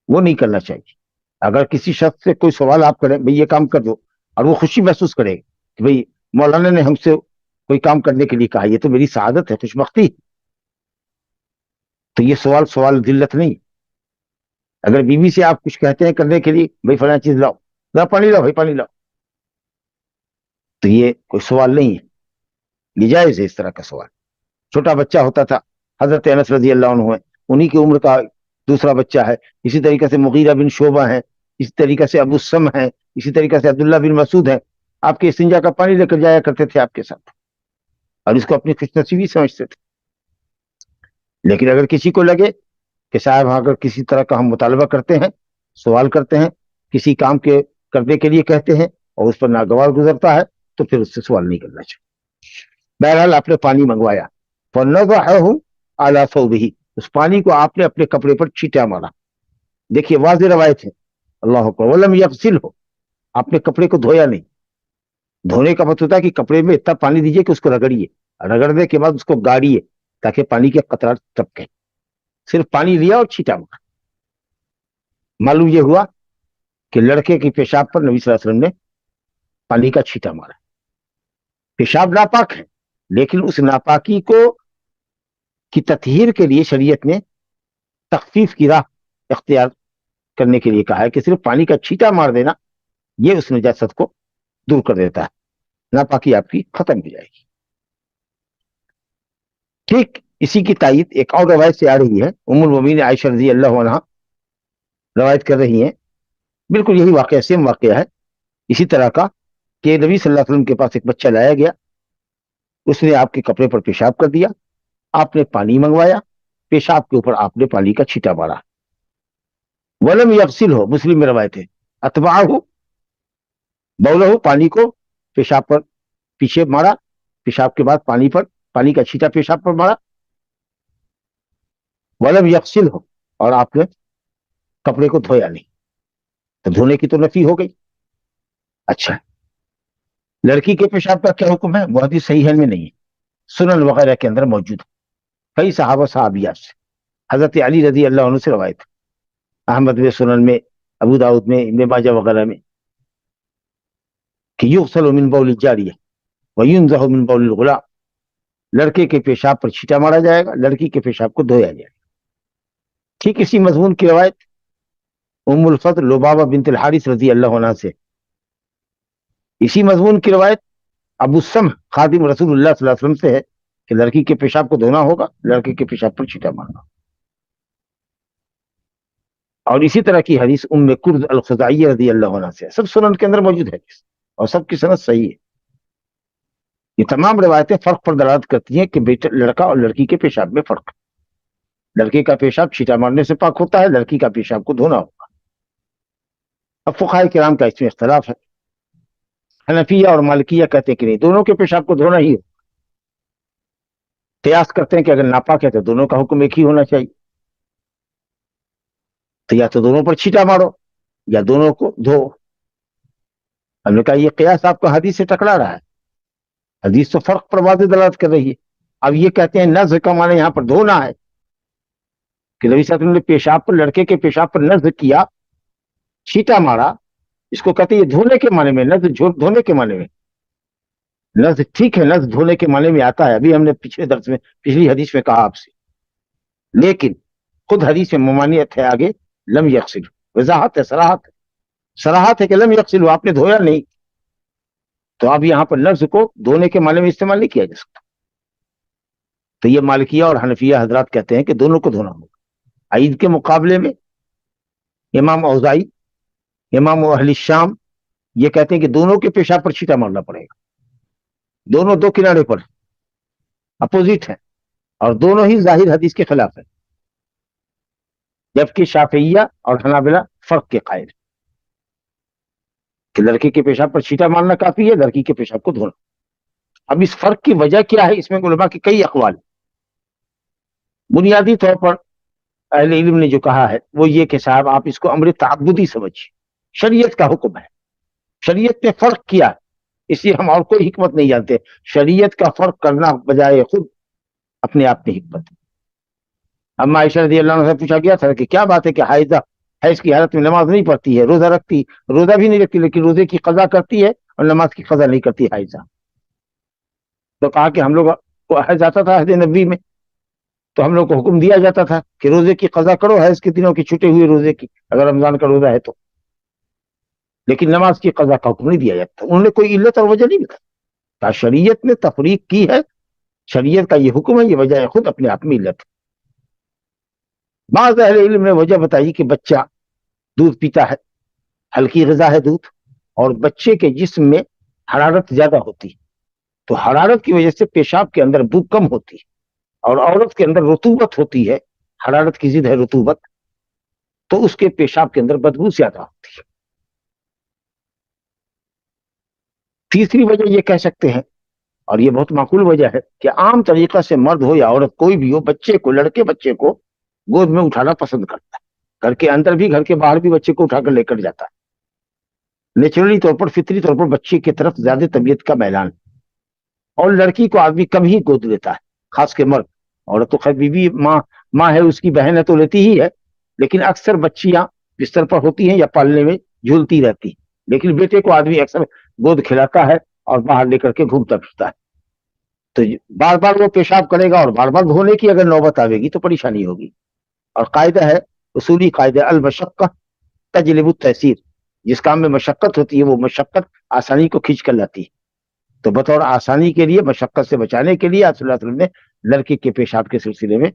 वो नहीं करना चाहिए। अगर किसी शख्स से कोई सवाल आप करें, भाई ये काम कर दो, और वो खुशी महसूस करे कि भाई मौलाना ने हमसे कोई काम करने के लिए कहा, ये तो मेरी सआदत है, खुशबख्ती, तो ये सवाल सवाल जिल्लत नहीं। अगर बीवी से आप कुछ कहते हैं करने के लिए, भाई फला चीज लाओ, लाओ पानी लाओ, भाई पानी लाओ, तो ये कोई सवाल नहीं है, ये जायज है इस तरह का सवाल। छोटा बच्चा होता था, हजरत अनस रजी अल्लाह अन्हु है, उन्हीं की उम्र का दूसरा बच्चा है, इसी तरीके से मुगीरा बिन शोबा है, इसी तरीके से अबू सम है, इसी तरीके से अब्दुल्ला बिन मसूद है, आपके इस्तिंजा का पानी लेकर जाया करते थे आपके साथ, और इसको अपनी खुशनसीबी समझते थे। लेकिन अगर किसी को लगे कि साहब अगर किसी तरह का हम मुतालबा करते हैं, सवाल करते हैं, किसी काम के करने के लिए कहते हैं और उस पर नागवार गुजरता है, तो फिर उससे सवाल नहीं करना चाहिए। बहरहाल आपने पानी मंगवाया, फनज़अहु अला सौबिही, उस पानी को आपने अपने कपड़े पर छींटा मारा। देखिए वाज़ेह रवायत है, अल्लाह अकबर, वलम यग़सिलहु, आपने कपड़े को धोया नहीं। धोने का मतलब होता है कि कपड़े में इतना पानी दीजिए कि उसको रगड़िए, रगड़ने के बाद उसको गाड़िए ताकि पानी के कतरात टपके। सिर्फ पानी लिया और छींटा मारा। मालूम यह हुआ कि लड़के की पेशाब पर नबी सल्लल्लाहु अलैहि वसल्लम ने पानी का छींटा मारा। पेशाब नापाक है, लेकिन उस नापाकी को की तत्हीर के लिए शरीयत ने तखफीफ की राह इख्तियार करने के लिए कहा है कि सिर्फ पानी का छींटा मार देना ये उस नजासत को दूर कर देता है, नापाकी आपकी खत्म हो जाएगी। ठीक इसी की तायीद एक और रवायत से आ रही है, उम्मुल मोमिनीन आयशा रज़ी अल्लाह अन्हा रवायत कर रही हैं, बिल्कुल यही वाकया, सेम वाकया है इसी तरह का, कि नबी सल्लल्लाहु अलैहि वसल्लम के पास एक बच्चा लाया गया, उसने आपके कपड़े पर पेशाब कर दिया, आपने पानी मंगवाया, पेशाब के ऊपर आपने पानी का छींटा मारा। वलम यग़सिलहु, मुस्लिम में रवायत है, अतबाहु बौलहु, पानी को पेशाब पर पीछे मारा, पेशाब के बाद पानी का छींटा पेशाब पर मारा। वलम यग़सिलहु, और आपने कपड़े को धोया नहीं, तो धोने की तो नफी हो गई। अच्छा, लड़की के पेशाब का क्या हुक्म है? वो हदीस सही है में नहीं है, सुनन वगैरह के अंदर मौजूद है, कई सहाबा सहाबियात से, हजरत अली रजी अल्लाह अन्हु से रवायत है, अहमद में, सुनन में, अबू दाऊद में, इब्न माजा वगैरह में, कि युग़सलु मिन बौलिल जारिया व युनज़हु मिन बौलिल गुलाम, लड़के के पेशाब पर छींटा मारा जाएगा, लड़की के पेशाब को धोया जाएगा। ठीक इसी मजमून की रवायत उम्मुल फज़ल लुबाबा बिन्तुल हारिस रजी अल्लाह अन्हा से, इसी मजमून की रवायत अबू सम खादिम रसूलुल्लाह सल्लल्लाहु अलैहि वसल्लम से है कि लड़की के पेशाब को धोना होगा, लड़के के पेशाब पर छींटा मारना। और इसी तरह की हदीस उम्मे कुर्द अल खुज़ाइया रज़ी अल्लाह अन्हा से, सब सुनन के अंदर मौजूद है और सबकी सनद सही है। ये तमाम रिवायतें फर्क पर दलालत करती हैं कि बेटा लड़का और लड़की के पेशाब में फर्क, लड़के का पेशाब छींटा मारने से पाक होता है, लड़की का पेशाब को धोना होगा। अब फुक़हाए किराम का इसमें इख्तिलाफ है, हनफिया और मालिकिया कहते हैं कि नहीं, दोनों के पेशाब को धोना ही हो। कयास करते हैं कि अगर नापाक है तो दोनों का हुक्म एक ही होना चाहिए, तो या तो दोनों पर छींटा मारो या दोनों को धो। हमने कहा ये कयास आपको हदीस से टकरा रहा है, हदीस तो फर्क पर वाज़ेह दलालत कर रही है। अब ये कहते हैं नज़्र का माने यहां पर धोना है, कि नबी सल्लल्लाहु अलैहि वसल्लम ने पेशाब पर, लड़के के पेशाब पर नज़्र किया, छींटा मारा, इसको कहते हैं धोने के माने में, नज़्र धोने के माने में। नज़्र ठीक है, नज़्र धोने के माने में आता है, अभी हमने पिछले दर्स में, पिछली हदीस में कहा आपसे, लेकिन खुद हदीस में ममानियत है आगे, लम यग़सिल, वजाहत है, सराहत है कि लम यग़सिल, आपने धोया नहीं, तो अब यहां पर लफ्ज को धोने के माने में इस्तेमाल नहीं किया जा सकता। तो ये मालिकिया और हनफिया हजरात कहते हैं कि दोनों को धोना होगा। ईद के मुकाबले में इमाम औज़ाई, इमाम अहली शाम ये कहते हैं कि दोनों के पेशाब पर छींटा मारना पड़ेगा, दोनों दो किनारे पर अपोजिट है और दोनों ही जाहिर हदीस के खिलाफ है, जबकि शाफिया और हनाबिला फर्क के कायल। کہ لڑکے کے پیشاب پر چھینٹا مارنا کافی ہے، لڑکی کے پیشاب کو دھونا۔ اب اس فرق کی وجہ کیا ہے، اس میں علماء کے کئی اقوال۔ بنیادی طور پر اہل علم نے جو کہا ہے وہ یہ کہ صاحب آپ اس کو امر تعبدی سمجھیں، شریعت کا حکم ہے، شریعت نے فرق کیا، اس لیے ہم اور کوئی حکمت نہیں جانتے، شریعت کا فرق کرنا بجائے خود اپنے آپ میں حکمت ہے۔ اما عائشہ رضی اللہ عنہ سے پوچھا گیا تھا کہ کیا بات ہے کہ حائضہ حیض کی حالت میں نماز نہیں پڑھتی ہے، روزہ رکھتی، روزہ بھی نہیں رکھتی لیکن روزے کی قضا کرتی ہے اور نماز کی قضا نہیں کرتی حائضہ۔ تو کہا کہ ہم لوگ کو حیض آتا تھا عہد نبی میں، تو ہم لوگ کو حکم دیا جاتا تھا کہ روزے کی قضا کرو حیض کے دنوں کی چھٹے ہوئے روزے کی، اگر رمضان کا روزہ ہے تو، لیکن نماز کی قضا کا حکم نہیں دیا جاتا۔ انہوں نے کوئی علت اور وجہ نہیں بتائی، شریعت نے تفریق کی ہے، شریعت کا یہ حکم ہے، یہ وجہ خود اپنے آپ میں علت ہے۔ بعض اہل علم نے وجہ بتائی کہ بچہ دودھ پیتا ہے، ہلکی غذا ہے دودھ، اور بچے کے جسم میں حرارت زیادہ ہوتی ہے، تو حرارت کی وجہ سے پیشاب کے اندر بو کم ہوتی ہے، اور عورت کے اندر رطوبت ہوتی ہے، حرارت کی ضد ہے رطوبت، تو اس کے پیشاب کے اندر بدبو زیادہ ہوتی ہے۔ تیسری وجہ یہ کہہ سکتے ہیں، اور یہ بہت معقول وجہ ہے، کہ عام طریقہ سے مرد ہو یا عورت کوئی بھی ہو، بچے کو، لڑکے بچے کو گود میں اٹھانا پسند کرتا ہے، گھر کے اندر بھی گھر کے باہر بھی بچے کو اٹھا کر لے کر جاتا ہے، نیچرلی طور پر فطری طور پر بچے کی طرف زیادہ طبیعت کا میلان، اور لڑکی کو آدمی کم ہی گود لیتا ہے، خاص کے مرد، عورت تو خیر بیوی ماں ہے، اس کی بہن ہے تو لیتی ہی ہے، لیکن اکثر بچیاں بستر پر ہوتی ہیں یا پالنے میں جھولتی رہتی ہیں، لیکن بیٹے کو آدمی اکثر گود کھلاتا ہے اور باہر لے کر کے گھومتا پھرتا ہے، تو بار بار وہ پیشاب کرے گا اور بار بار دھونے کی اگر نوبت آئے گی تو پریشانی ہوگی۔ اور قاعدہ ہے، اصولی قاعدہ، المشقہ تجلب التیسیر، جس کام میں مشقت ہوتی ہے وہ مشقت آسانی کو کھینچ کر لاتی ہے، تو بطور آسانی کے لیے، مشقت سے بچانے کے لیے آپ صلی اللہ علیہ وسلم نے لڑکی کے پیشاب کے سلسلے میں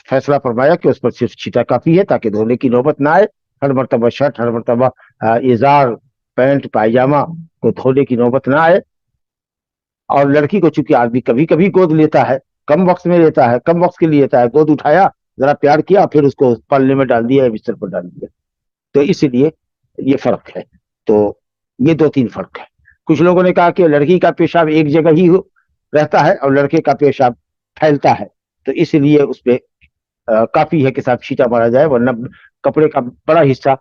فیصلہ فرمایا کہ اس پر صرف چھینٹا کافی ہے تاکہ دھونے کی نوبت نہ آئے، ہر مرتبہ شرٹ، ہر مرتبہ ازار، پینٹ، پائجامہ کو دھونے کی نوبت نہ آئے۔ اور لڑکی کو چونکہ آدمی کبھی کبھی گود لیتا ہے، کم وقت میں لیتا ہے، کم وقت کے لیے لیتا ہے، گود اٹھایا، ذرا پیار کیا، پھر اس کو پلنے میں ڈال دیا، بستر پر ڈال دیا، تو اس لیے یہ فرق ہے۔ تو یہ دو تین فرق ہے۔ کچھ لوگوں نے کہا کہ لڑکی کا پیشاب ایک جگہ ہی رہتا ہے اور لڑکے کا پیشاب پھیلتا ہے، تو اس لیے اس پہ کافی ہے کہ صاحب چھینٹا مارا جائے، ورنہ کپڑے کا بڑا حصہ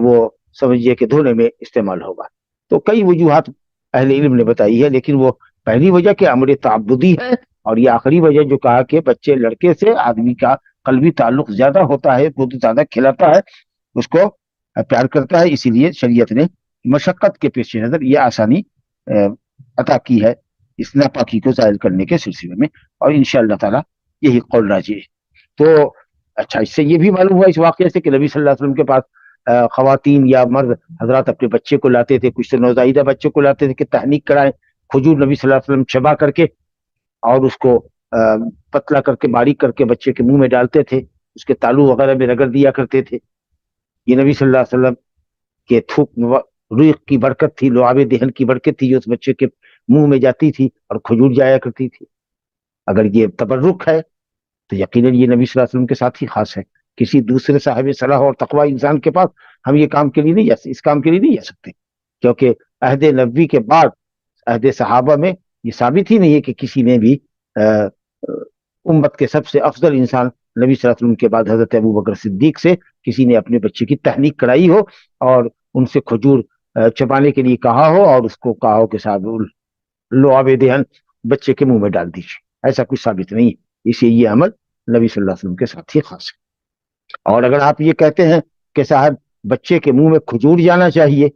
وہ سمجھیے کہ دھونے میں استعمال ہوگا۔ تو کئی وجوہات اہل علم نے بتائی ہے، لیکن وہ پہلی وجہ کہ امر تعبدی ہے، اور یہ آخری وجہ جو کہا کہ بچے لڑکے سے آدمی کا قلبی تعلق زیادہ ہوتا ہے، وہ زیادہ کھلاتا ہے، اس کو پیار کرتا ہے، اسی لیے شریعت نے مشقت کے پیش نظر یہ آسانی عطا کی ہے اس ناپاکی کو زائل کرنے کے سلسلے میں، اور انشاءاللہ تعالی یہی قول راجح ہے۔ تو اچھا، اس سے یہ بھی معلوم ہوا اس واقعے سے کہ نبی صلی اللہ علیہ وسلم کے پاس خواتین یا مرد حضرات اپنے بچے کو لاتے تھے، کچھ تو نوزائیدہ بچے کو لاتے تھے کہ تحنیک کرائیں، کھجور نبی صلی اللہ علیہ وسلم چبا کر کے اور اس کو پتلا کر کے باریک کر کے بچے کے منہ میں ڈالتے تھے، اس کے تالو وغیرہ میں رگڑ دیا کرتے تھے۔ یہ نبی صلی اللہ علیہ وسلم کے تھوک ریق کی برکت تھی، لعاب دہن کی برکت تھی جو اس بچے کے منہ میں جاتی تھی اور کھجور جایا کرتی تھی۔ اگر یہ تبرک ہے تو یقیناً یہ نبی صلی اللہ علیہ وسلم کے ساتھ ہی خاص ہے، کسی دوسرے صاحب صلاح اور تقوی انسان کے پاس ہم یہ کام کے لیے نہیں اس کام کے لیے نہیں جا سکتے، کیونکہ عہد نبوی کے بعد عہد صحابہ میں یہ ثابت ہی نہیں ہے کہ کسی نے بھی امت کے سب سے افضل انسان نبی صلی اللہ علیہ وسلم کے بعد حضرت ابوبکر صدیق سے کسی نے اپنے بچے کی تحنیک کرائی ہو اور ان سے کھجور چبانے کے لیے کہا ہو اور اس کو کہا ہو کہ صاحب لعاب دہن بچے کے منہ میں ڈال دیجیے، ایسا کچھ ثابت نہیں ہے، اس لیے یہ عمل نبی صلی اللہ علیہ وسلم کے ساتھ ہی خاص ہے۔ اور اگر آپ یہ کہتے ہیں کہ صاحب بچے کے منہ میں کھجور جانا چاہیے،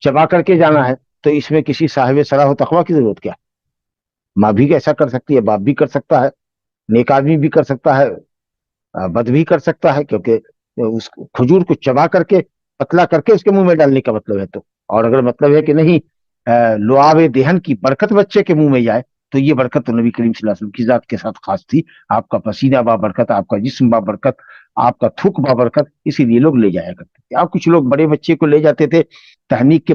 چبا کر کے جانا ہے، تو اس میں کسی صاحب صلاح و تقوی کی ضرورت کیا ہے؟ ماں بھی ایسا کر سکتی ہے، باپ بھی کر سکتا ہے، نیک آدمی بھی کر سکتا ہے، بد بھی کر سکتا ہے، کیونکہ اس کھجور کو چبا کر کے پتلا کر کے اس کے منہ میں ڈالنے کا مطلب ہے۔ تو اور اگر مطلب ہے کہ نہیں لعاب دہن کی برکت بچے کے منہ میں جائے، تو یہ برکت تو نبی کریم صلی اللہ علیہ وسلم کی ذات کے ساتھ خاص تھی، آپ کا پسینہ با برکت، آپ کا جسم با برکت، آپ کا تھوک با برکت، اسی لیے لوگ لے جایا کرتے تھے۔ آپ کچھ لوگ بڑے بچے کو لے جاتے تھے تحنیک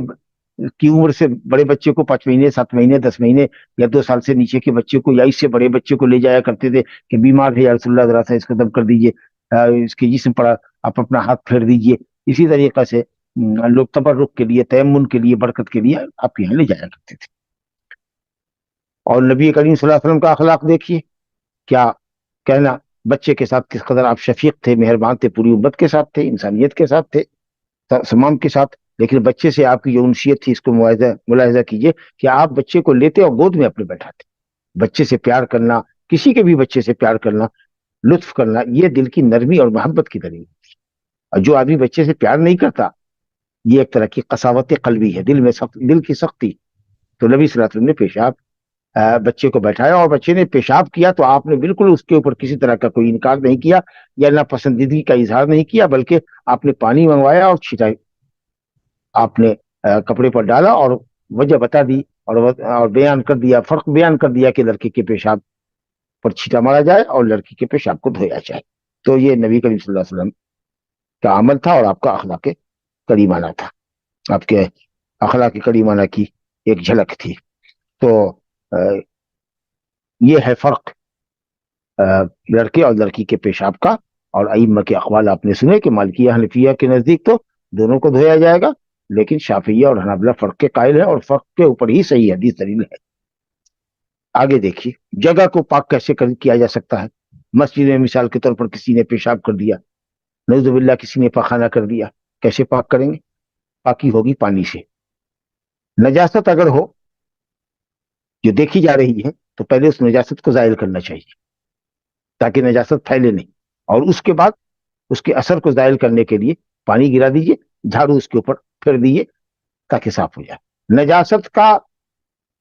کی عمر سے، بڑے بچے کو 5 مہینے 7 مہینے 10 مہینے یا 2 سال سے نیچے کے بچے کو یا اس سے بڑے بچے کو لے جایا کرتے تھے کہ بیمار ہے یا رسول اللہ ذرا سا اس کو دم کر دیجئے، اس کے جسم پر آپ اپنا ہاتھ پھیر دیجئے۔ اسی طریقہ سے लोग तबर्रुक के लिए, तयम्मुन के लिए, बरकत के लिए आपके यहाँ ले जाया करते थे। और नबी करीम सल्लल्लाहु अलैहि वसल्लम का अखलाक देखिए, क्या कहना, बच्चे के साथ किस कदर आप शफीक थे, मेहरबान थे, पूरी उम्मत के साथ थे, इंसानियत के साथ थे, तमाम के साथ। लेकिन बच्चे से आपकी जो उनसियत थी, इसको मुलाहिजा कीजिए कि आप बच्चे को लेते और गोद में अपने बैठाते। बच्चे से प्यार करना, किसी के भी बच्चे से प्यार करना, लुत्फ करना, ये दिल की नरमी और मोहब्बत की दलील है। और जो आदमी बच्चे से प्यार नहीं करता, ये एक तरह की कसावत कल्बी है, दिल में सख्त, दिल की सख्ती। तो नबी सल्लल्लाहु अलैहि वसल्लम ने पेशाब, बच्चे को बैठाया और बच्चे ने पेशाब किया, तो आपने बिल्कुल उसके ऊपर किसी तरह का कोई इनकार नहीं किया या ना पसंदीदगी का इजहार नहीं किया, बल्कि आपने पानी मंगवाया और छिटा, आपने कपड़े पर डाला और वजह बता दी और बयान कर दिया, फर्क बयान कर दिया कि लड़के के पेशाब पर छींटा मारा जाए और लड़की के पेशाब को धोया जाए। तो ये नबी करीम सल्लल्लाहु अलैहि वसल्लम का अमल था और आपका अखलाक करीमाना था, आपके अखलाक करीमाना की एक झलक थी। तो ये है फर्क लड़के और लड़की के पेशाब का। और अइम्मा के अक़वाल आपने सुने कि मालिकिया हनफिया के नजदीक तो दोनों को धोया जाएगा, लेकिन शाफिया और हनाबला फर्क के कायल है और फर्क के ऊपर ही सही हदीस दलील है। आगे देखिए, जगह को पाक कैसे किया जा सकता है। मस्जिद में मिसाल के तौर पर किसी ने पेशाब कर दिया, नऊजुबिल्लाह किसी ने पाखाना कर दिया, कैसे पाक करेंगे? पाकी होगी पानी से। नजासत अगर हो जो देखी जा रही है, तो पहले उस नजासत को जायल करना चाहिए ताकि नजासत फैले नहीं, और उसके बाद उसके असर को जायल करने के लिए पानी गिरा दीजिए, झाड़ू उसके ऊपर फेर दीजिए ताकि साफ हो जाए। नजासत का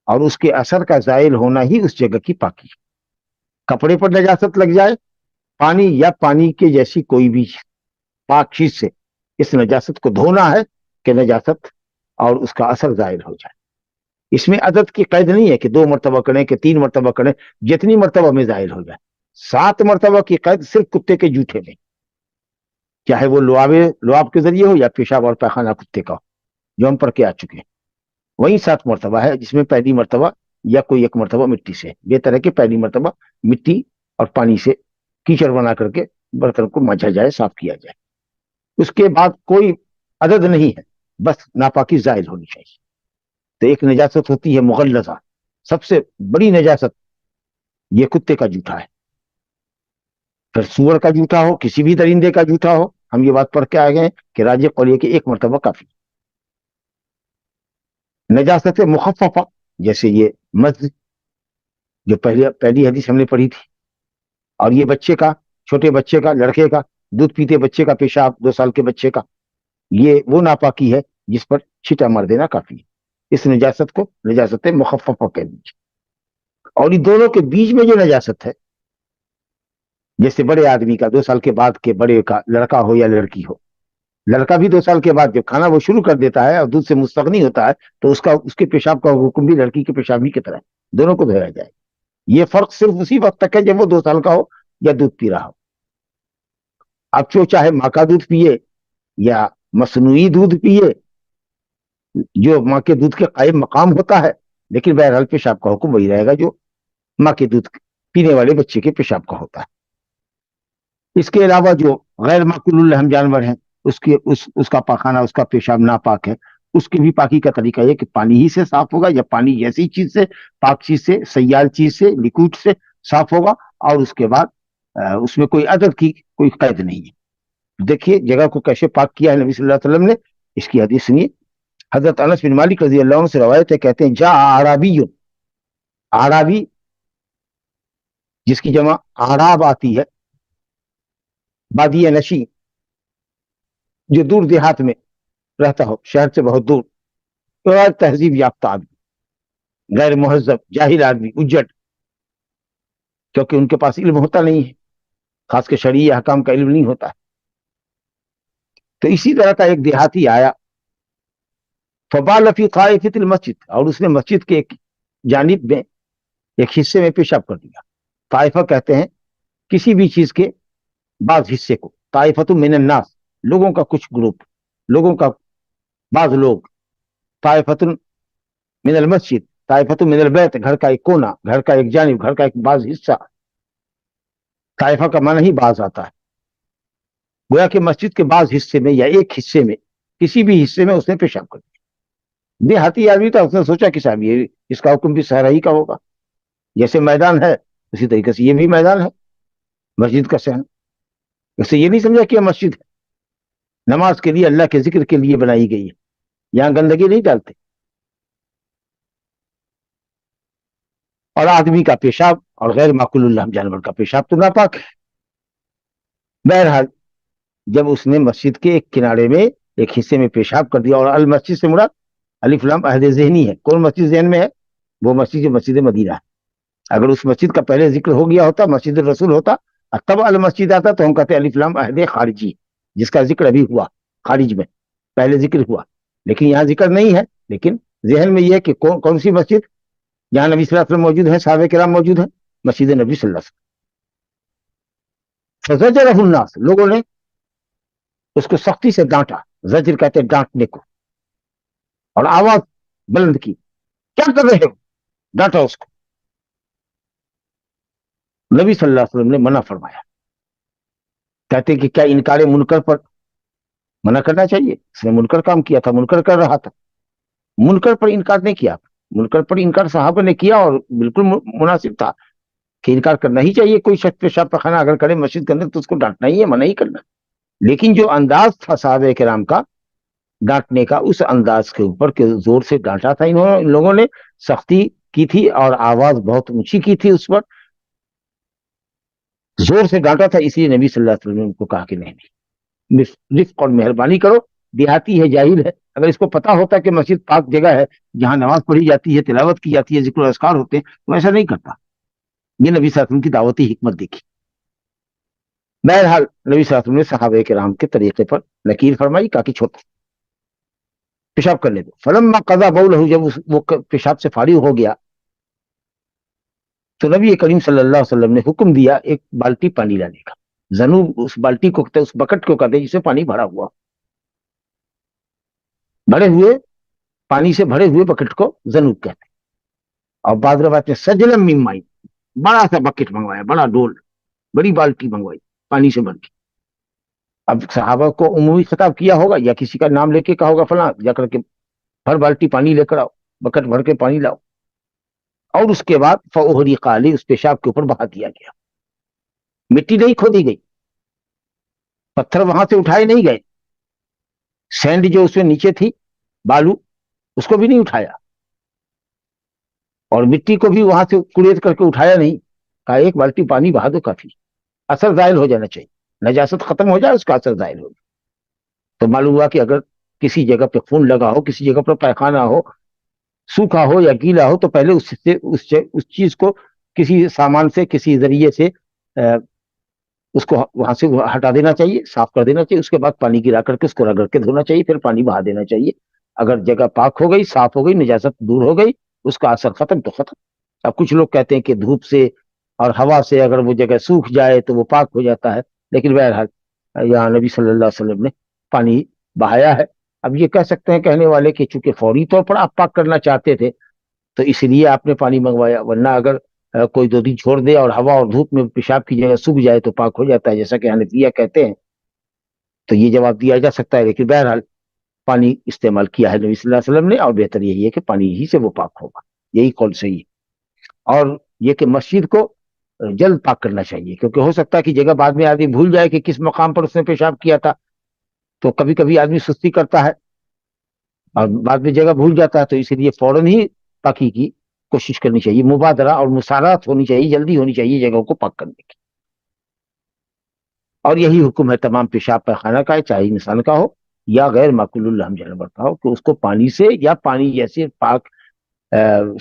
और उसके असर का जायल होना ही उस जगह की पाकी। कपड़े पर नजासत लग जाए, पानी या पानी के जैसी कोई भी पाक चीज से इस नजासत को धोना है कि नजासत और उसका असर जाहिर हो जाए। इसमें अदद की कैद नहीं है कि 2 मरतबा करें कि 3 मरतबा करें, जितनी मरतबा में जाहिर हो जाए। 7 मरतबा की कैद सिर्फ कुत्ते के जूठे में, चाहे वो लुआब के जरिए हो या पेशाब और पैखाना कुत्ते का, जो हम पढ़ के आ चुके हैं। वही 7 मरतबा है जिसमें पहली मरतबा या कोई एक मरतबा मिट्टी से, बेहतर है कि पहली मरतबा मिट्टी और पानी से कीचड़ बना करके बर्तन को मांझा जाए, साफ किया जाए। उसके बाद कोई अदद नहीं है, बस नापाकी जाहिर होनी चाहिए। तो एक नजासत होती है मुगल्लज़ा, सबसे बड़ी नजासत ये कुत्ते का जूठा है। फिर सुअर का जूठा हो, किसी भी दरिंदे का जूठा हो, हम ये बात पढ़ के आ गए कि राजे कौलिये के 1 मरतबा काफी। नजासत मुखफ़फ़ा, जैसे ये मस्जिद जो पहली हदीस हमने पढ़ी थी, और ये बच्चे का, छोटे बच्चे का, लड़के का, दूध पीते बच्चे का पेशाब, 2 साल के बच्चे का, ये वो नापाकी है जिस पर छींटा मार देना काफी है। इस नजासत को नजासत मुखफ़फ़ा कह दीजिए। और इन दोनों के बीच में जो नजासत है, जैसे बड़े आदमी का 2 साल के बाद के बड़े का, लड़का हो या लड़की हो, लड़का भी 2 साल के बाद जब खाना वो शुरू कर देता है और दूध से मुस्तगनी होता है, तो उसके पेशाब का हुक्म भी लड़की के पेशाब ही की तरह है, दोनों को धोया जाए। ये फर्क सिर्फ उसी वक्त तक है जब वो 2 साल का हो या दूध पी रहा हो। अब जो चाहे माँ का दूध पिए या मसनूई दूध पिए, जो माँ के दूध के कायम मकाम होता है, लेकिन बहरहाल पेशाब का हुक्म वही रहेगा जो माँ के दूध पीने वाले बच्चे के पेशाब का होता है। इसके अलावा जो गैर माकुलुल रहम जानवर हैं, उसका पाखाना, उसका पेशाब नापाक है, उसकी भी पाकी का तरीका है कि पानी ही से साफ होगा या पानी जैसी चीज से, पाक चीज से, सयाल चीज से, लिक्विड से साफ होगा, और उसके बाद उसमें कोई अदद की कोई कैद नहीं है। देखिए जगह को कैसे पाक किया है नबी सल्लल्लाहु अलैहि वसल्लम ने, इसकी हदीस सुनिए। हजरत अनस बिन मालिक रजी अल्लाह अन्हु से रवायत है, कहते हैं जा आराबी, आराबी जिसकी जमा आराब आती है, बादिया नशी, जो दूर देहात में रहता हो, शहर से बहुत दूर, गैर तहजीब याफ्ता आदमी, गैर मुहज्जब जाहिल आदमी, उज्जट, क्योंकि उनके पास इल्म होता नहीं है, खास के शरई हकाम का इल्म नहीं होता है। तो इसी तरह का एक देहाती आया, फबाल फी क़ाइफ़तिल मस्जिद, और उसने मस्जिद के एक जानिब में, एक हिस्से में पेशाब कर दिया। ताइफा कहते हैं किसी भी चीज के बाज हिस्से को, ताइफतु मिनन नास, लोगों का कुछ ग्रुप, लोगों का बाज लोग, ताइफतुन मिनल मस्जिद, ताइफतु मिनल बैत, घर का एक कोना, घर का एक जानिब, घर का एक बाज हिस्सा। ताइफा का माना ही बाज आता है, गोया कि मस्जिद के बाज हिस्से में या एक हिस्से में किसी भी हिस्से में उसने पेशाब कर दिया। देहाती आदमी था, उसने सोचा कि साहब ये इसका हुक्म भी सहरा ही का होगा, जैसे मैदान है उसी तरीके से ये भी मैदान है, मस्जिद का सहन। उससे ये नहीं समझा कि यह मस्जिद है, नमाज के लिए, अल्लाह के जिक्र के लिए बनाई गई है, यहां गंदगी नहीं डालते। और आदमी का पेशाब और गैर माकुल जानवर का पेशाब तो नापाक है। बहरहाल जब उसने मस्जिद के एक किनारे में एक हिस्से में पेशाब कर दिया, और अल मस्जिद से मुराद अलिफ लाम अहद ज़हनी है। कौन मस्जिद ज़हन में है? वो मस्जिद जो मस्जिद मदीना है। अगर उस मस्जिद का पहले जिक्र हो गया होता, मस्जिद रसूल होता और तब अल मस्जिद आता, तो हम कहते अलिफ लाम अहद खारिजी, जिसका जिक्र अभी हुआ खारिज में, पहले जिक्र हुआ, लेकिन यहाँ जिक्र नहीं है। लेकिन जहन में यह है कि कौन सी मस्जिद, जहां नबी सल्लल्लाहु अलैहि वसल्लम मौजूद है, साहबे किराम मौजूद है, मस्जिद नबी सल्लल्लाहु अलैहि वसल्लम। फज़जरहु अन्नास, लोगों ने उसको सख्ती से डांटा, जजर कहते हैं डांटने को, और आवाज बुलंद की, क्या कर रहे हो, डांटा उसको। नबी सल्लल्लाहु अलैहि वसल्लम ने मना फरमाया, कहते कि क्या इनकार मुनकर पर मना करना चाहिए? इसने मुनकर काम किया था, मुनकर कर रहा था, मुनकर पर इनकार नहीं किया। मुनकर पर इनकार साहब ने किया और बिल्कुल मुनासिब था कि इनकार करना ही चाहिए। कोई शख्स पेशाब पखाना अगर करे मस्जिद के अंदर तो उसको डांटना ही है, मना ही करना। लेकिन जो अंदाज था साहबे किराम का डांटने का, उस अंदाज के ऊपर के जोर से डांटा था इन लोगों ने, सख्ती की थी और आवाज बहुत ऊंची की थी, उस पर जोर से डांटा था। इसलिए नबी सल्लल्लाहु अलैहि वसल्लम ने उनको कहा कि नहीं नहीं, रिफ्क और मेहरबानी करो, देहाती है, जाहिल है। अगर इसको पता होता कि मस्जिद पाक जगह है जहां नमाज पढ़ी जाती है, तिलावत की जाती है, जिक्र अस्कार होते हैं, तो ऐसा नहीं करता। ये नबी सल्लल्लाहु अलैहि वसल्लम की दावती हिकमत देखी। बहरहाल नबी सल्लल्लाहु अलैहि वसल्लम ने सहाबे किराम के तरीके पर नकीर फरमाई, कहा कि छोटा पेशाब करने दो। फलम्मा कज़ा बौलहु, जब वो पेशाब से फारिग हो गया, तो नबी करीम सल्लल्लाहु अलैहि वसल्लम ने हुक्म दिया एक बाल्टी पानी लाने का। जनूब उस बाल्टी को कहते, उस बकेट को कहते जिसमें पानी भरा हुआ, भरे हुए पानी से भरे हुए बकेट को जनूब कहते। और बाद रवायत में सजलम मिन माई, बड़ा सा बकेट मंगवाया, बड़ा डोल, बड़ी बाल्टी मंगवाई पानी से भर के। अब सहाबा को उमूमी खिताब किया होगा या किसी का नाम लेके कहा होगा, फला जाकर के भर बाल्टी पानी लेकर आओ, बकेट भर के पानी लाओ। और उसके बाद फौहरी काली, उस पेशाब के ऊपर बहा दिया गया। मिट्टी नहीं खोदी गई, पत्थर वहां से उठाए नहीं गए, सैंड जो उसमें नीचे थी, बालू, उसको भी नहीं उठाया, और मिट्टी को भी वहां से कुरेद करके उठाया नहीं। कहा एक बाल्टी पानी बहा दो, काफी, असर जाहिर हो जाना चाहिए, नजासत खत्म हो जाए, उसका असर जाहिर हो जाए। तो मालूम हुआ कि अगर किसी जगह पे खून लगा हो, किसी जगह पर पैखाना हो, सूखा हो या गीला हो, तो पहले उससे उस चीज को किसी सामान से, किसी जरिए से उसको वहां से हटा देना चाहिए, साफ कर देना चाहिए। उसके बाद पानी गिरा करके उसको रगड़ के धोना चाहिए, फिर पानी बहा देना चाहिए। अगर जगह पाक हो गई, साफ हो गई, निजासत दूर हो गई, उसका असर खत्म तो खत्म। अब कुछ लोग कहते हैं कि धूप से और हवा से अगर वो जगह सूख जाए तो वो पाक हो जाता है, लेकिन बहरहाल यहाँ नबी सल्लल्लाहु अलैहि वसल्लम ने पानी बहाया है। अब ये कह सकते हैं कहने वाले कि चूंकि फौरी तौर पर आप पाक करना चाहते थे तो इसलिए आपने पानी मंगवाया, वरना अगर कोई 2 दिन छोड़ दे और हवा और धूप में पेशाब की जगह सूख जाए तो पाक हो जाता है, जैसा कि हनफिया कहते हैं। तो ये जवाब दिया जा सकता है, लेकिन बहरहाल पानी इस्तेमाल किया है नबी सल्लल्लाहु अलैहि वसल्लम ने, और बेहतर यही है कि पानी ही से वो पाक होगा, यही कौल सही है। और ये कि मस्जिद को जल्द पाक करना चाहिए, क्योंकि हो सकता है कि जगह बाद में आदमी भूल जाए कि किस मकाम पर उसने पेशाब किया था। तो कभी कभी आदमी सुस्ती करता है और बाद में जगह भूल जाता है, तो इसीलिए फौरन ही पाकी की कोशिश करनी चाहिए, मुबादरा और मुसारात होनी चाहिए, जल्दी होनी चाहिए जगहों को पाक करने की। और यही हुक्म है तमाम पेशाब पैखाना का, चाहे इंसान का हो या गैर माकुल जानवर का हो, कि उसको पानी से या पानी जैसे पाक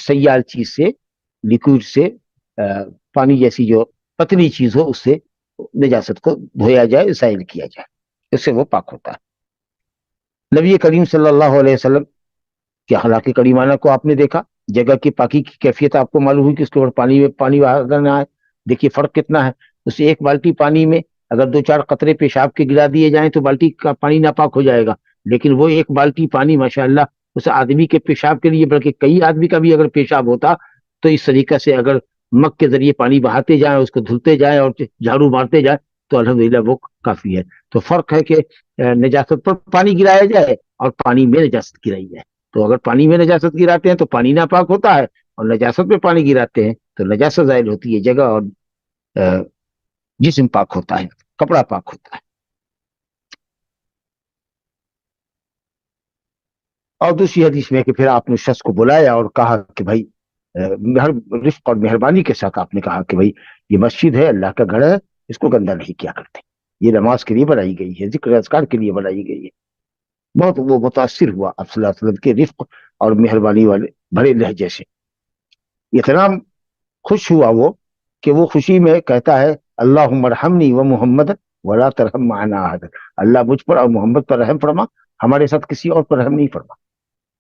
सयाल चीज से, लिक्विड से, पानी जैसी जो पतली चीज हो उससे निजासत को धोया जाए, साइल किया जाए, इससे वो पाक होता है। नबी करीम सल्लल्लाहु अलैहि वसल्लम के हालांकि करीमाना को आपने देखा, जगह की पाकी की कैफियत आपको मालूम हुई कि उसके ऊपर पानी में पानी बहाना है। देखिए फर्क कितना है, उस एक बाल्टी पानी में अगर 2-4 कतरे पेशाब के गिरा दिए जाएं तो बाल्टी का पानी नापाक हो जाएगा, लेकिन वो एक बाल्टी पानी माशाअल्लाह उस आदमी के पेशाब के लिए, बल्कि कई आदमी का भी अगर पेशाब होता तो इस तरीके से अगर मग के जरिए पानी बहाते जाए, उसको धुलते जाए और झाड़ू मारते जाए तो अल्हम्दुलिल्लाह वो काफी है। तो फर्क है कि निजासत पर पानी गिराया जाए اور پانی میں نجاست گرائی جائے. تو اگر پانی میں نجاست گراتے ہیں تو پانی ناپاک ہوتا ہے, اور نجاست میں پانی گراتے ہیں تو نجاست ظاہر ہوتی ہے, جگہ اور جسم پاک ہوتا ہے, کپڑا پاک ہوتا ہے. اور دوسری حدیث میں کہ پھر آپ نے شخص کو بلایا اور کہا کہ بھائی رفق اور مہربانی کے ساتھ آپ نے کہا کہ بھائی یہ مسجد ہے, اللہ کا گھر ہے, اس کو گندا نہیں کیا کرتے, یہ نماز کے لیے بنائی گئی ہے, ذکر اذکار کے لیے بنائی گئی ہے. بہت وہ متاثر ہوا آپ صلی اللہ علیہ وسلم کے رفق اور مہربانی والے بڑے لہجے سے. اتنا خوش ہوا وہ کہ وہ خوشی میں کہتا ہے اللہم ارحمنی و محمد ولا ترحم معنا احد, اللہ مجھ پر اور محمد پر رحم فرما, ہمارے ساتھ کسی اور پر رحم نہیں فرما.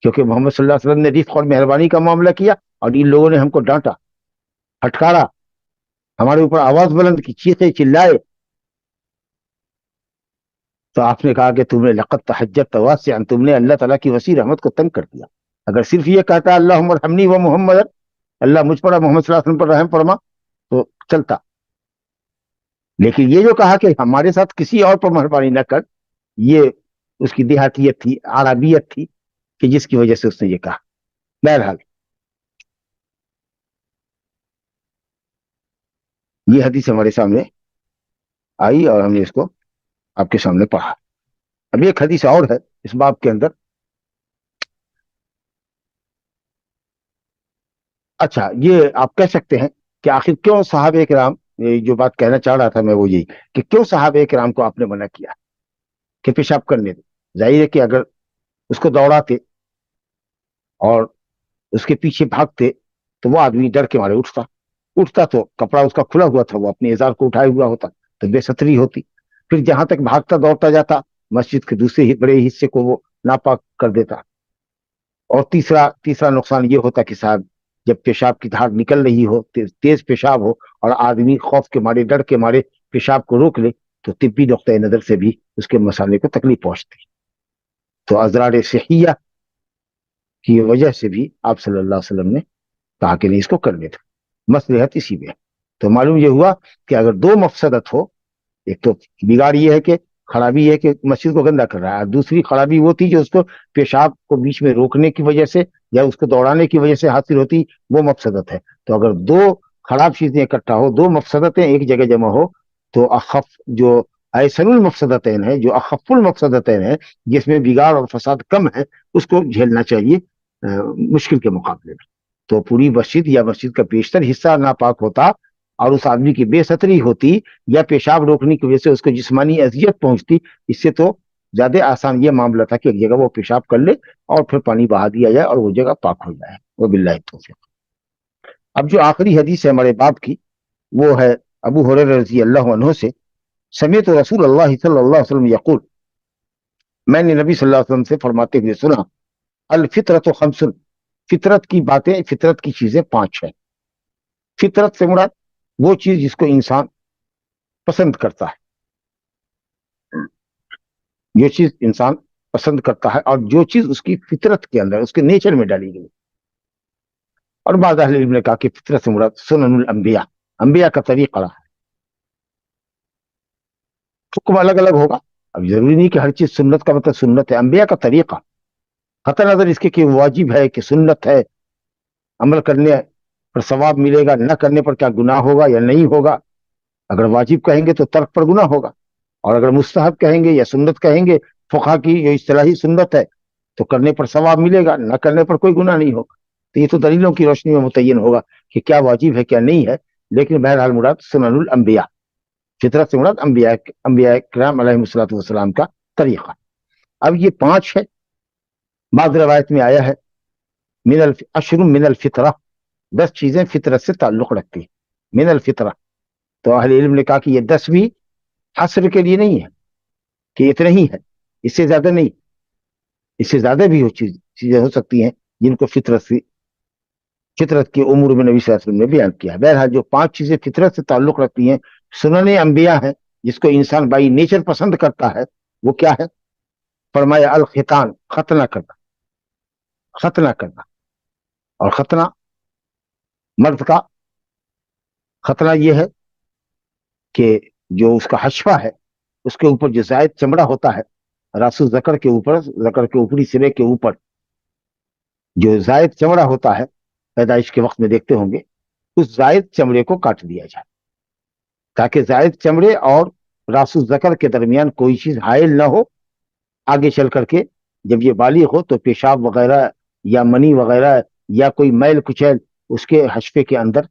کیونکہ محمد صلی اللہ علیہ وسلم نے رفق اور مہربانی کا معاملہ کیا اور ان لوگوں نے ہم کو ڈانٹا, پھٹکارا, ہمارے اوپر آواز بلند کی, چیخے چلائے. تو آپ نے کہا کہ تم نے لقد تحجرت واسعا, تم نے اللہ تعالیٰ کی وسیع رحمت کو تنگ کر دیا. اگر صرف یہ کہتا اللہم ارحمنی و محمد, اللہ مجھ پر اور محمد صلی اللہ علیہ وسلم پر رحم فرما, تو چلتا. لیکن یہ جو کہا کہ ہمارے ساتھ کسی اور پر مہربانی نہ کر, یہ اس کی دیہاتیت تھی, عربیت تھی, کہ جس کی وجہ سے اس نے یہ کہا. بہرحال یہ حدیث ہمارے سامنے آئی اور ہم نے اس کو آپ کے سامنے پڑھا. اب ایک حدیث اور ہے اس باب کے اندر. اچھا, یہ آپ کہہ سکتے ہیں کہ آخر کیوں صحابہ کرام, جو بات کہنا چاہ رہا تھا میں وہ یہی کہ کیوں صحابہ کرام کو آپ نے منع کیا کہ پیشاب کرنے دیں. ظاہر ہے کہ اگر اس کو دوڑاتے اور اس کے پیچھے بھاگتے تو وہ آدمی ڈر کے مارے اٹھتا تو کپڑا اس کا کھلا ہوا تھا, وہ اپنے ازار کو اٹھائے ہوا ہوتا تو بے ستری ہوتی. پھر جہاں تک بھاگتا دوڑتا جاتا مسجد کے دوسرے بڑے حصے کو وہ ناپاک کر دیتا. اور تیسرا نقصان یہ ہوتا کہ صاحب جب پیشاب کی دھار نکل رہی ہو, تیز پیشاب ہو, اور آدمی خوف کے مارے ڈر کے مارے پیشاب کو روک لے تو طبی نقطۂ نظر سے بھی اس کے مسالے کو تکلیف پہنچتی. تو اضرار صحیہ کی وجہ سے بھی آپ صلی اللہ علیہ وسلم نے کہا کہ نہیں اس کو کرنے تھا, مصلحت اسی میں. تو معلوم یہ ہوا کہ اگر دو مفسدت ہو, ایک تو بگاڑ یہ ہے کہ خرابی ہے کہ مسجد کو گندا کر رہا ہے, دوسری خرابی وہ تھی جو اس کو پیشاب کو بیچ میں روکنے کی وجہ سے یا اس کو دوڑانے کی وجہ سے حاصل ہوتی, وہ مفسدت ہے. تو اگر دو خراب چیزیں اکٹھا ہو, دو مفسدتیں ایک جگہ جمع ہو, تو اخف جو ایسن المفسدتین ہے, جو اخف المفسدتین ہے, جس میں بگاڑ اور فساد کم ہے, اس کو جھیلنا چاہیے مشکل کے مقابلے میں. تو پوری مسجد یا مسجد کا بیشتر حصہ ناپاک ہوتا اور اس آدمی کی بے ستری ہوتی یا پیشاب روکنے کی وجہ سے اس کو جسمانی اذیت پہنچتی, اس سے تو زیادہ آسان یہ معاملہ تھا کہ ایک جگہ وہ پیشاب کر لے اور پھر پانی بہا دیا جائے اور وہ جگہ پاک ہو جائے. وباللہ التوفیق. اب جو آخری حدیث ہے ہمارے باب کی وہ ہے ابو ہریرہ رضی اللہ عنہ سے, سمعت رسول اللہ صلی اللہ علیہ وسلم یقول, میں نے نبی صلی اللہ علیہ وسلم سے فرماتے ہوئے سنا, الفطرت خمس, فطرت کی باتیں, فطرت کی چیزیں 5 ہیں. فطرت سے مراد وہ چیز جس کو انسان پسند کرتا ہے, جو چیز انسان پسند کرتا ہے اور جو چیز اس کی فطرت کے اندر, اس کے نیچر میں ڈالی گئی. اور بعض اہل علم نے کہا کہ فطرت سے مراد سنن الانبیاء, انبیاء کا طریقہ رہا ہے. حکم الگ الگ ہوگا, اب ضروری نہیں کہ ہر چیز سنت کا مطلب سنت ہے, انبیاء کا طریقہ, قطع نظر اس کے کہ واجب ہے کہ سنت ہے, عمل کرنے پر ثواب ملے گا, نہ کرنے پر کیا گناہ ہوگا یا نہیں ہوگا. اگر واجب کہیں گے تو ترک پر گناہ ہوگا, اور اگر مستحب کہیں گے یا سنت کہیں گے, فقہ کی جو اصطلاحی سنت ہے, تو کرنے پر ثواب ملے گا, نہ کرنے پر کوئی گناہ نہیں ہوگا. تو یہ تو دلیلوں کی روشنی میں متعین ہوگا کہ کیا واجب ہے کیا نہیں ہے. لیکن بہرحال مراد سنن الانبیاء, فطرت سے مراد انبیاء کرام علیہ الصلوۃ والسلام کا طریقہ. اب یہ 5 ہے. بعض روایت میں آیا ہے اشر من الفطرہ, 10 چیزیں فطرت سے تعلق رکھتی ہیں, من الفطرہ. تو اہل علم نے کہا کہ یہ 10 بھی حصر کے لیے نہیں ہے کہ اتنا ہی ہے, اس سے زیادہ نہیں, اس سے زیادہ بھی چیزیں ہو سکتی ہیں جن کو فطرت کے امور میں نبی صلی اللہ علیہ وسلم نے بیان کیا ہے. بہرحال جو 5 چیزیں فطرت سے تعلق رکھتی ہیں, سنن انبیاء ہیں, جس کو انسان بائی نیچر پسند کرتا ہے, وہ کیا ہے؟ فرمایا الختان, ختنہ کرنا, ختنہ کرنا. اور ختنہ مرد کا ختنہ یہ ہے کہ جو اس کا حشفہ ہے, اس کے اوپر جو زائد چمڑا ہوتا ہے, रासुल जकर के ऊपर, जकर के ऊपरी सिरे के ऊपर जो जायद चमड़ा होता है, पैदाइश के वक्त में देखते होंगे, उस जायद चमड़े को काट दिया जाए, ताकि जायद चमड़े और रासुल जकर के दरमियान कोई चीज हाइल ना हो। आगे चल करके जब ये बालिग हो तो पेशाब वगैरह या मनी वगैरह या कोई मैल कुचैल उसके हशफे के अंदर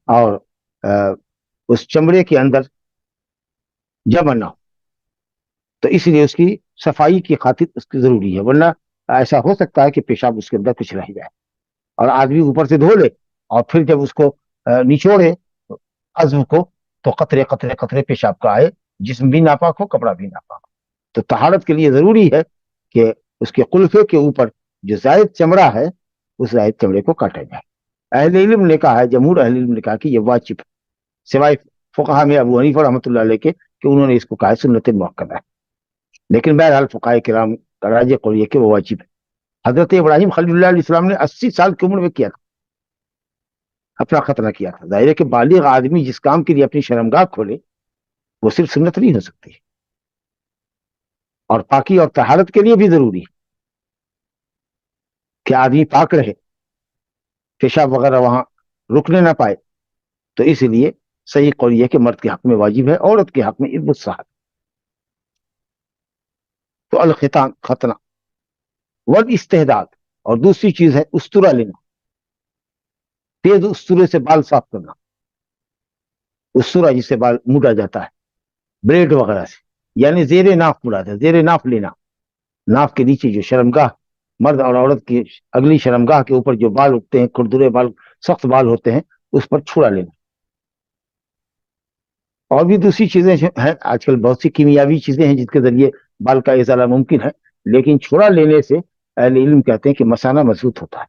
और उस चमड़े के अंदर जमा ना हो। तो इसलिए उसकी सफाई की खातिर उसकी जरूरी है, वरना ऐसा हो सकता है कि पेशाब उसके अंदर कुछ रह जाए और आदमी ऊपर से धो ले और फिर जब उसको निचोड़े अज़्म को, तो कतरे कतरे कतरे पेशाब का आए, जिस्म भी नापाक हो, कपड़ा भी नापाक हो। तो तहारत के लिए जरूरी है कि उसके कुल्फे के ऊपर जो जायद चमड़ा है उस जायद चमड़े को काटा जाए। अहले इल्म ने कहा है, जमहूर अहले इल्म ने कहा कि यह वाजिब है, सिवाय फुकहा में अबू हनीफा रहमतुल्लाह अलैह के, कि उन्होंने इसको कहा सुन्नत मुअक्कदा है। लेकिन बहरहाल फुकहाए किराम का राज कौल ये कि वो वाजिब है। हजरत इब्राहिम खलीलुल्लाह अलैहिस्सलाम ने 80 साल की उम्र में किया था, अपना खतना किया था। जाहिर है कि बालिग आदमी जिस काम के लिए अपनी शर्मगाह खोले वो सिर्फ सुन्नत नहीं हो सकती, और पाकी और तहारत के लिए भी जरूरी है कि आदमी पाक रहे, पेशाब वगैरह वहां रुकने ना पाए। तो इसलिए सही कौल यह कि मर्द के हक में वाजिब है, औरत के हक में इब्बुस्साहब। तो अल खितान खतना वल इस्तेहदाद, और दूसरी चीज है उस्तुरा लेना, तेज उस्तुरे से बाल साफ करना। उस्तुरा जिससे बाल मुड़ा जाता है ब्लेड वगैरह से, यानी जेरे नाफ मुड़ाता है, जेरे नाफ लेना, नाफ के नीचे जो शर्मगाह, मर्द और औरत की अगली शर्मगाह के ऊपर जो बाल उगते हैं, खुरदुरे बाल, सख्त बाल होते हैं, उस पर छुड़ा लेना। और भी दूसरी चीजें हैं, आजकल बहुत सी कीमियावी चीजें हैं जिसके जरिए बाल का इजाला मुमकिन है, लेकिन छुड़ा लेने से अहले इल्म कहते हैं कि मसाना मजबूत होता है।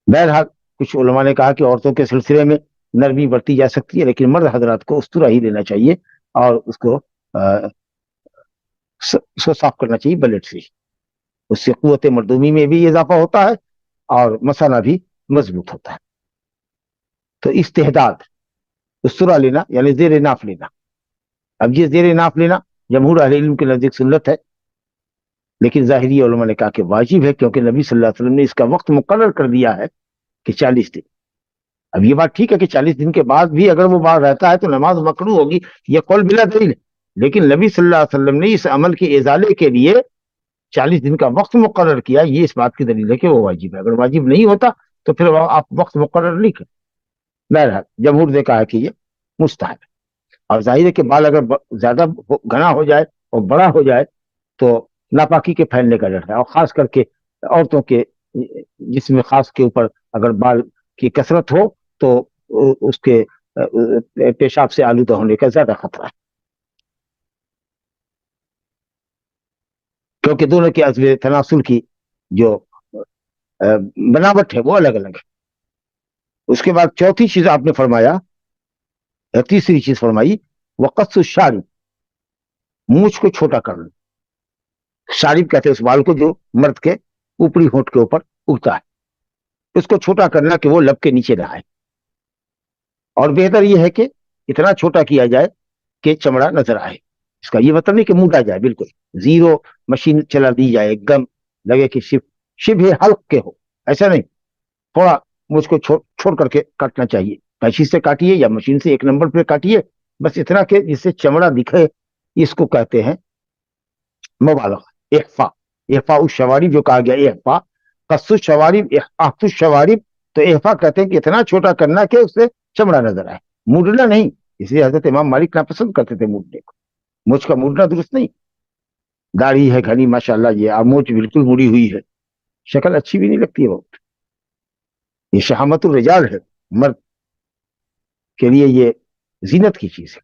बहरहाल कुछ उलमा ने कहा कि औरतों के सिलसिले में नरमी बरती जा सकती है, लेकिन मर्द हजरात को उस्तुरा ही लेना चाहिए और उसको साफ करना चाहिए ब्लेड से। उससे कुव्वत मर्दूमी में भी इजाफा होता है और मसाना भी मजबूत होता है। तो इस्तेहदाद उस्तुरा लेना यानी जेर नाफ लेना। अब ये जेर नाफ लेना जमहूर अहले इल्म के नजदीक सुन्नत है, लेकिन ज़ाहिरी उलमा ने कहा कि वाजिब है, क्योंकि नबी सल्लल्लाहु अलैहि वसल्लम ने इसका वक्त मुकर्रर कर दिया है कि 40 दिन। अब ये बात ठीक है कि 40 दिन के बाद भी अगर वो बाल रहता है तो नमाज मकरू होगी, यह कौल बिला दलील है, लेकिन नबी सल्लल्लाहु अलैहि वसल्लम ने इस अमल के इजाले के लिए 40 दिन का वक्त मुकर्रर किया, ये इस बात की दलील है कि वो वाजिब है। अगर वाजिब नहीं होता तो फिर आप वक्त मुकर्रर नहीं कर। बहरहाल जमहूर ने कहा कि ये मुस्तहब है। और जाहिर है कि बाल अगर ज्यादा घना हो जाए और बड़ा हो जाए तो नापाकी के फैलने का डर है, और खास करके औरतों के जिसमें खास के ऊपर अगर बाल की कसरत हो तो उसके पेशाब से आलूदा होने का ज्यादा खतरा है, क्योंकि दोनों के अज़्व तनासुल की जो बनावट है वो अलग अलग है। उसके बाद चौथी चीज आपने फरमाया, तीसरी चीज फरमाई वक़स्सु शारिब, मूछ को छोटा करना। शारिब कहते हैं उस बाल को जो मर्द के ऊपरी होंठ के ऊपर उगता है, उसको छोटा करना कि वो लब के नीचे ना आए। और बेहतर यह है कि इतना छोटा किया जाए कि चमड़ा नजर आए। इसका ये मतलब नहीं कि मुड़ा जाए, बिल्कुल जीरो मशीन चला दी जाए, एकदम लगे कि शिव हल्क के हो, ऐसा नहीं। थोड़ा मुझको छोड़ करके काटना चाहिए, कैंची से काटिए या मशीन से 1 नंबर पे काटिए, बस इतना कि जिससे चमड़ा दिखे। इसको कहते हैं मुबालगा, इख्फा। इख्फा उस शवारिब जो कहा गया, इख्फा कस्सु शवारिब इख्फा शवारिब, तो इख्फा कहते हैं कि इतना छोटा करना कि उससे चमड़ा नजर आए, मुड़ना नहीं। इसलिए हजरत इमाम मालिक नापसंद करते थे मुड़ने को, मुझ का मुड़ना दुरुस्त नहीं। दाढ़ी है घनी माशाल्लाह, ये आमोच बिल्कुल मुड़ी हुई है, शक्ल अच्छी भी नहीं लगती है बहुत। ये शहामतुल रिजाल है, मर्द के लिए ये जीनत की चीज है।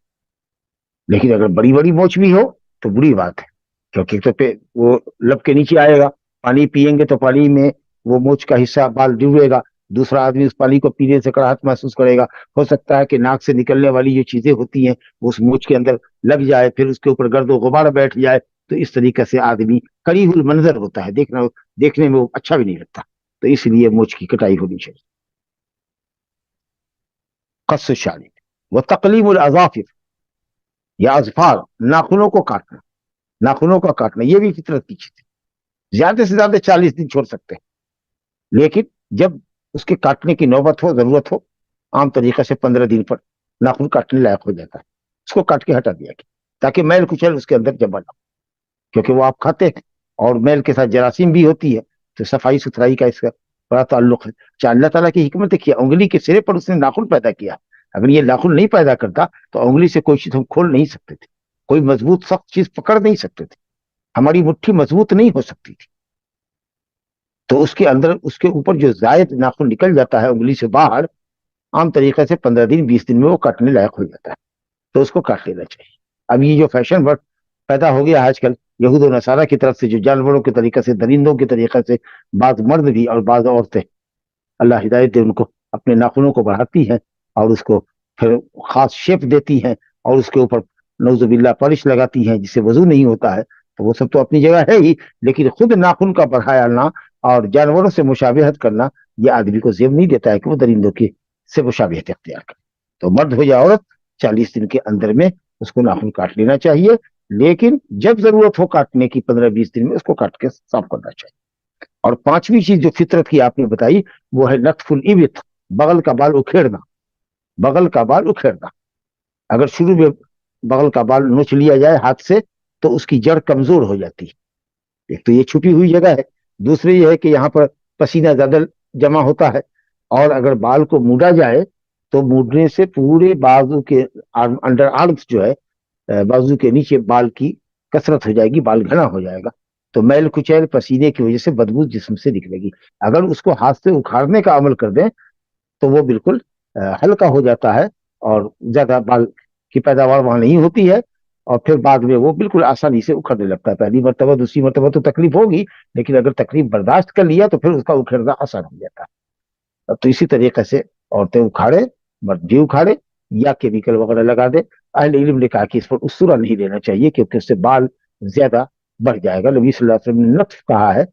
लेकिन अगर बड़ी बड़ी मोच भी हो तो बुरी बात है, क्योंकि तो पे वो लब के नीचे आएगा, पानी पिएंगे तो पानी में वो मोच का हिस्सा बाल डूबेगा, दूसरा आदमी उस पानी को पीने से कराहत महसूस करेगा। हो सकता है कि नाक से निकलने वाली जो चीजें होती हैं वो उस मोच के अंदर लग जाए, फिर उसके ऊपर गर्द गुबार बैठ जाए, तो इस तरीके से आदमी करीहुल मंजर होता है, देखने में वो अच्छा भी नहीं लगता। तो इसलिए मोच की कटाई होनी चाहिए। कस्सु शारिब व तकलीमुल अज़ाफिर, या अज़फ़ार, नाखूनों को काटना, नाखूनों का काटना, ये भी फितरत की चीज है। ज्यादा से ज्यादा 40 दिन छोड़ सकते हैं, लेकिन जब उसके काटने की नौबत हो, जरूरत हो, आम तरीके से 15 दिन पर नाखून काटने लायक हो जाता है, उसको काट के हटा दिया गया ताकि मैल कुचैल उसके अंदर जमा ना हो, क्योंकि वो आप खाते हैं और मैल के साथ जरासीम भी होती है, तो सफाई सुथराई का इसका बड़ा ताल्लुक है। चाहे अल्लाह ताला की हिकमत देखिए, उंगली के सिरे पर उसने नाखून पैदा किया, अगर ये नाखून नहीं पैदा करता तो उंगली से कोई चीज हम खोल नहीं सकते थे, कोई मजबूत सख्त चीज पकड़ नहीं सकते थे, हमारी मुट्ठी मजबूत नहीं हो सकती थी। तो उसके अंदर, उसके ऊपर जो जायद नाखून निकल जाता है उंगली से बाहर, आम तरीके से 15 दिन 20 दिन में वो काटने लायक हो जाता है, तो उसको काट लेना चाहिए। अब ये जो फैशन वर्ड पैदा हो गया आजकल यहूद और नसारा की तरफ से, जो जानवरों के तरीके से, दरिंदों के तरीके से, बाज मर्द भी और बाज औरतें, अल्लाह हिदायत दे उनको, अपने नाखूनों को बढ़ाती हैं और उसको फिर खास शेप देती हैं और उसके ऊपर नौजुबिल्ला पॉलिश लगाती हैं, जिससे वजू नहीं होता है। तो वो सब तो अपनी जगह है ही, लेकिन खुद नाखून का बढ़ाना और जानवरों से मुशाबिहत करना, ये आदमी को जेब नहीं देता है कि वो दरिंदों की से मुशाबिहत इख्तियार करे। तो मर्द हो या औरत, 40 दिन के अंदर में उसको नाखून काट लेना चाहिए, लेकिन जब जरूरत हो काटने की 15-20 दिन में उसको काट के साफ करना चाहिए। और पांचवी चीज जो फितरत की आपने बताई, वो है नतफुल इबित, बगल का बाल उखेड़ना, बगल का बाल उखेड़ना। अगर शुरू में बगल का बाल नोच लिया जाए हाथ से तो उसकी जड़ कमजोर हो जाती है। एक तो ये छुपी हुई जगह है, दूसरी ये है कि यहाँ पर पसीना ज्यादा जमा होता है, और अगर बाल को मूड़ा जाए तो मूड़ने से पूरे बाजू के अंडर आर्म्स जो है, बाजू के नीचे बाल की कसरत हो जाएगी, बाल घना हो जाएगा, तो मैल कुचैल पसीने की वजह से बदबू जिस्म से निकलेगी। अगर उसको हाथ से उखाड़ने का अमल कर दें तो वो बिल्कुल हल्का हो जाता है और ज्यादा बाल की पैदावार वहां नहीं होती है, और फिर बाद में वो बिल्कुल आसानी से उखड़ने लगता है। पहली मरतबा दूसरी मरतबा तो तकलीफ होगी, लेकिन अगर तकलीफ बर्दाश्त कर लिया तो फिर उसका उखड़ना आसान हो जाता है। तो इसी तरीके से औरतें उखाड़े, मर्द भी उखाड़े, या केमिकल वगैरह लगा दे। अहले इल्म ने कहा कि इस पर उसुरा नहीं लेना चाहिए, क्योंकि उससे बाल ज्यादा बढ़ जाएगा। नबी सल्लल्लाहु अलैहि वसल्लम ने नत्फ कहा है,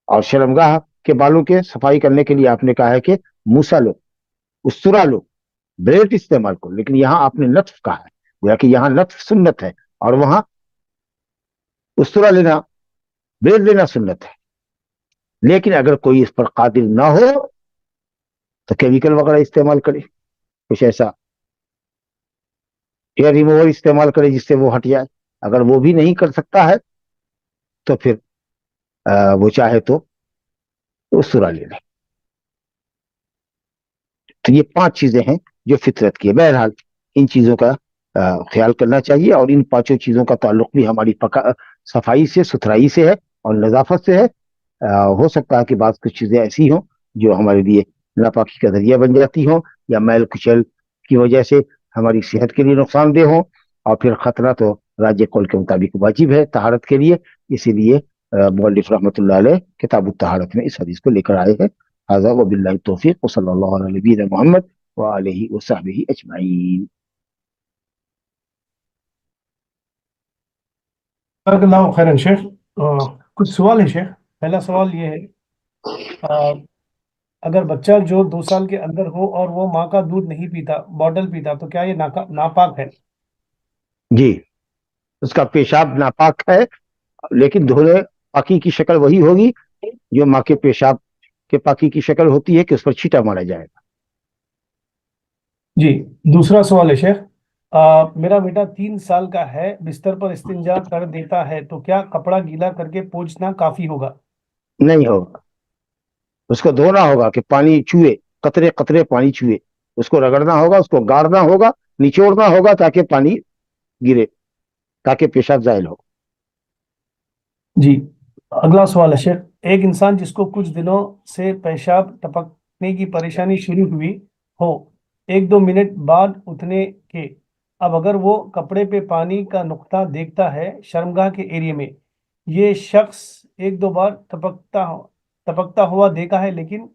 और शर्मगाह के बालों के सफाई करने के लिए आपने कहा है कि मूसा लो, उसुरा लो, ब्लेड इस्तेमाल करो, लेकिन यहाँ आपने नत्फ कहा है, गोया कि यहाँ नत्फ सुन्नत है और वहां उसुरा लेना, ब्लेड लेना सुन्नत है। लेकिन अगर कोई इस पर कादिर ना हो तो केमिकल वगैरह इस्तेमाल करे, कुछ ऐसा एयर रिमूवर इस्तेमाल करे जिससे वो हट जाए। अगर वो भी नहीं कर सकता है तो फिर वो चाहे तो उसुरा ले ले। तो ये 5 चीजें हैं जो फितरत की है। बहरहाल इन चीजों का ख्याल करना चाहिए, और इन 5 चीजों का ताल्लुक भी हमारी सफाई से, सुथराई से है और नजाफत से है। हो सकता है कि बात कुछ चीजें ऐसी हों जो हमारे लिए नापाकी का जरिया बन जाती हो, या मैल कुचल की वजह से हमारी सेहत के लिए नुकसानदेह हो, और फिर खतरा तो राज्य कौल के मुताबिक वाजिब है तहारत के लिए। इसीलिए मुअल्लिफ रहमतुल्लाह अलैह किताब तहारत में इस हदीस को लेकर आए हैं। हाज़ा व बिल्लाहि तौफीक व सल्लल्लाहु अला नबीना मुहम्मद व आलिहि व सहबिहि अजमईन। जज़ाकल्लाहु खैरन शेख। कुछ सवाल है शेख। पहला सवाल ये है, अ, अगर बच्चा जो 2 साल के अंदर हो और वो माँ का दूध नहीं पीता, बॉटल पीता, तो क्या ये नापाक है? जी, उसका पेशाब नापाक है, लेकिन धोले पाकी की शक्ल वही होगी जो माँ के पेशाब के पाकी की शक्ल होती है, कि उस पर छींटा मारा जाएगा। जी। दूसरा सवाल है शेख, मेरा बेटा 3 साल का है, बिस्तर पर इस्तिंजा कर देता है, तो क्या कपड़ा गीला करके पोंछना काफी होगा? नहीं होगा, उसको धोना होगा कि पानी छुए, कतरे कतरे पानी छुए, उसको रगड़ना होगा, उसको गाड़ना होगा, निचोड़ना होगा ताकि पानी गिरे, ताकि पेशाब जायल हो। जी। अगला सवाल है शेख, एक इंसान जिसको कुछ दिनों से पेशाब टपकने की परेशानी शुरू हुई हो, 1-2 मिनट बाद उठने के, अब अगर वो कपड़े पे पानी का नुक्ता देखता है शर्मगाह के एरिया में, ये शख्स 1-2 बार टपकता हुआ देखा है, लेकिन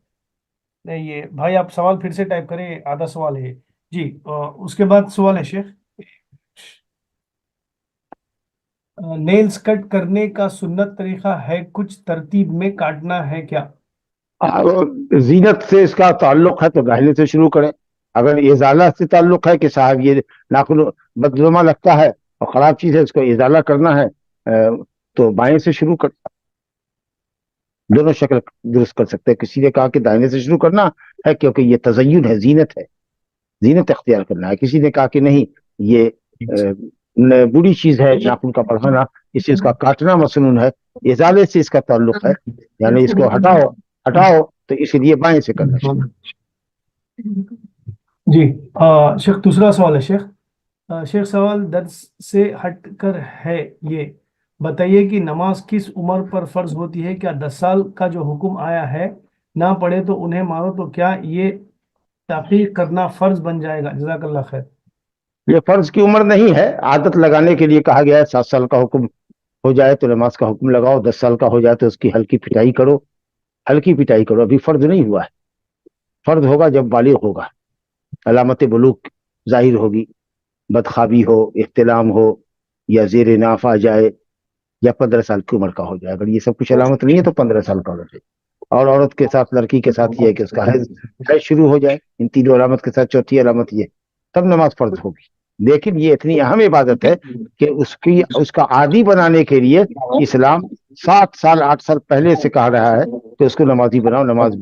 ये भाई आप सवाल फिर से टाइप करें, आधा सवाल है जी। उसके बाद सवाल है शेख, नेल्स कट करने का सुन्नत तरीका है, कुछ तरतीब में काटना है क्या? जीनत से इसका ताल्लुक है तो गहने से शुरू करें, اگر ازالہ سے تعلق ہے کہ صاحب یہ ناخن بدنما لگتا ہے اور خراب چیز ہے اس کو ازالہ کرنا ہے تو بائیں سے شروع کر، دونوں شکل درست کر سکتے ہیں. کسی نے کہا کہ دائنے سے شروع کرنا ہے کیونکہ یہ تزین ہے، زینت ہے، زینت اختیار کرنا ہے. کسی نے کہا کہ نہیں یہ بری چیز ہے ناخن کا بڑھانا، اس چیز کا کاٹنا مسنون ہے، ازالے سے اس کا تعلق ہے، یعنی اس کو ہٹاؤ تو اس لیے بائیں سے کرنا چاہیے. جی شیخ دوسرا سوال ہے شیخ. شیخ سوال درس سے ہٹ کر ہے، یہ بتائیے کہ نماز کس عمر پر فرض ہوتی ہے؟ کیا 10 سال کا جو حکم آیا ہے نہ پڑھے تو انہیں مارو، تو کیا یہ تحقیق کرنا فرض بن جائے گا؟ جزاک اللہ خیر. یہ فرض کی عمر نہیں ہے، عادت لگانے کے لیے کہا گیا ہے. 7 سال کا حکم ہو جائے تو نماز کا حکم لگاؤ، 10 سال کا ہو جائے تو اس کی ہلکی پٹائی کرو، ابھی فرض نہیں ہوا ہے. فرض ہوگا جب بالغ ہوگا، علامت بلوغ ظاہر ہوگی، بدخوابی ہو، احتلام ہو، یا زیر ناف آ جائے، یا 15 سال کی عمر کا ہو جائے. اگر یہ سب کچھ علامت نہیں ہے تو 15 سال کا ہونا چاہیے. اور عورت کے ساتھ، لڑکی کے ساتھ یہ ہے کہ اس کا حیض شروع ہو جائے. ان تینوں علامت کے ساتھ چوتھی علامت یہ، تب نماز فرض ہوگی. لیکن یہ اتنی اہم عبادت ہے کہ اس کا عادی بنانے کے لیے اسلام 7 سال 8 سال پہلے سے کہہ رہا ہے کہ اس کو نمازی بناؤ، نماز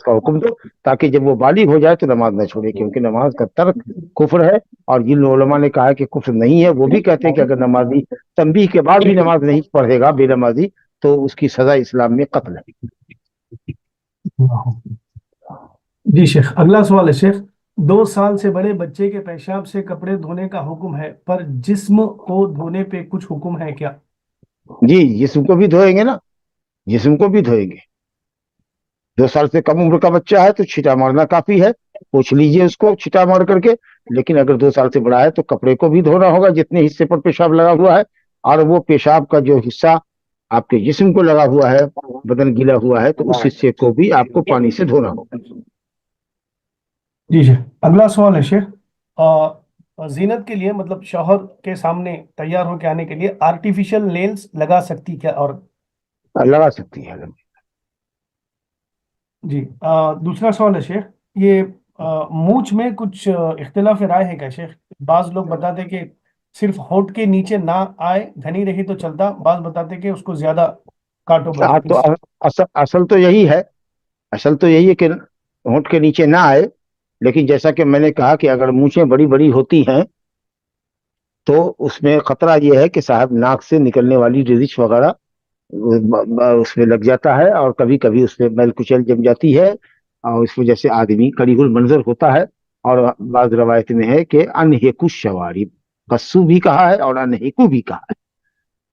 کا حکم دو، تاکہ جب وہ بالغ ہو جائے تو نماز نہ چھوڑے. کیونکہ نماز کا ترک کفر ہے، اور جن علماء نے کہا کہ کفر نہیں ہے وہ بھی کہتے ہیں کہ اگر نمازی تنبیہ کے بعد بھی نماز نہیں پڑھے گا بے نمازی تو اس کی سزا اسلام میں قتل ہے. جی شیخ اگلا سوال ہے شیخ. 2 سال سے بڑے بچے کے پیشاب سے کپڑے دھونے کا حکم ہے، پر جسم کو دھونے پہ کچھ حکم ہے کیا؟ جی جسم کو بھی دھوئیں گے نا، جسم کو بھی دھوئیں گے. 2 سال سے کم عمر کا بچہ ہے تو چھٹا مارنا کافی ہے، پوچھ لیجئے اس کو چھٹا مار کر کے. لیکن اگر 2 سال سے بڑا ہے تو کپڑے کو بھی دھونا ہوگا جتنے حصے پر پیشاب لگا ہوا ہے، اور وہ پیشاب کا جو حصہ آپ کے جسم کو لگا ہوا ہے، بدن گیلا ہوا ہے، تو اس حصے کو بھی آپ کو پانی سے دھونا ہوگا. جی شیخ اگلا سوال ہے شیخ. زینت کے لیے مطلب شوہر کے سامنے تیار ہو کے آنے کے لیے آرٹیفیشل نیلز لگا سکتی کیا عورت؟ لگا سکتی ہے. جی دوسرا سوال ہے شیخ. یہ مونچھ میں کچھ اختلاف رائے ہے کیا شیخ؟ بعض لوگ بتاتے کہ صرف ہونٹ کے نیچے نہ آئے، گھنی رہی تو چلتا، بعض بتاتے کہ اس کو زیادہ کاٹو تو اصل تو یہی ہے کہ ہونٹ کے نیچے نہ آئے. لیکن جیسا کہ میں نے کہا کہ اگر مونچھیں بڑی بڑی ہوتی ہیں تو اس میں خطرہ یہ ہے کہ صاحب ناک سے نکلنے والی ریزش وغیرہ اس میں لگ جاتا ہے، اور کبھی کبھی اس میں میل کچیل جم جاتی ہے، اور اس وجہ سے آدمی کڑی المنظر ہوتا ہے. اور بعض روایت میں ہے کہ انہیکو شوارب، قصو بھی کہا ہے اور انہیکو بھی کہا ہے.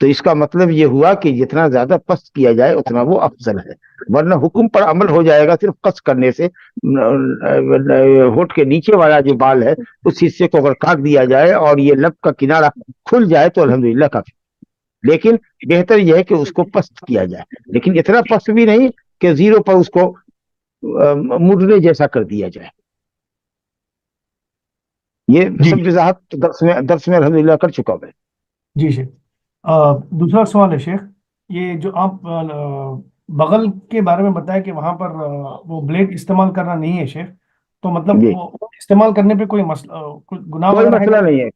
تو اس کا مطلب یہ ہوا کہ جتنا زیادہ پست کیا جائے اتنا وہ افضل ہے، ورنہ حکم پر عمل ہو جائے گا صرف قص کرنے سے. ہونٹ کے نیچے والا جو بال ہے اس حصے کو اگر کاٹ دیا جائے اور یہ لب کا کنارہ کھل جائے تو الحمدللہ کافی. لیکن بہتر یہ ہے کہ اس کو پست کیا جائے، لیکن اتنا پست بھی نہیں کہ زیرو پر اس کو مڈنے جیسا کر دیا جائے. یہ سب وضاحت درس میں الحمدللہ کر چکا میں. جی شیخ دوسرا سوال ہے شیخ. یہ جو آپ بغل کے بارے میں بتایا کہ وہاں پر وہ بلیڈ استعمال کرنا نہیں ہے شیخ، تو مطلب وہ استعمال کرنے پہ کوئی گناہ کوئی وغیرہ مسئلہ نہیں ہے،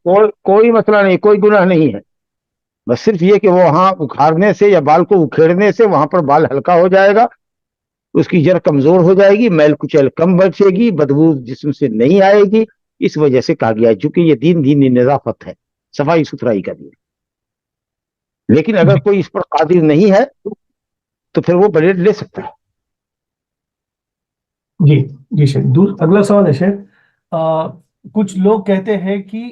کوئی مسئلہ نہیں، کوئی گناہ نہیں ہے. بس صرف یہ کہ وہ وہاں اکھاڑنے سے یا بال کو اکھیڑنے سے وہاں پر بال ہلکا ہو جائے گا، اس کی جڑ کمزور ہو جائے گی، میل کچیل کم بچے گی، بدبو جسم سے نہیں آئے گی. اس وجہ سے کہا گیا ہے چونکہ یہ دین نظافت ہے، صفائی ستھرائی کا دین. لیکن اگر کوئی اس پر قادر نہیں ہے تو پھر وہ بلیڈ لے سکتا ہے. جی شیخ اگلا سوال ہے شیخ. کچھ لوگ کہتے ہیں کہ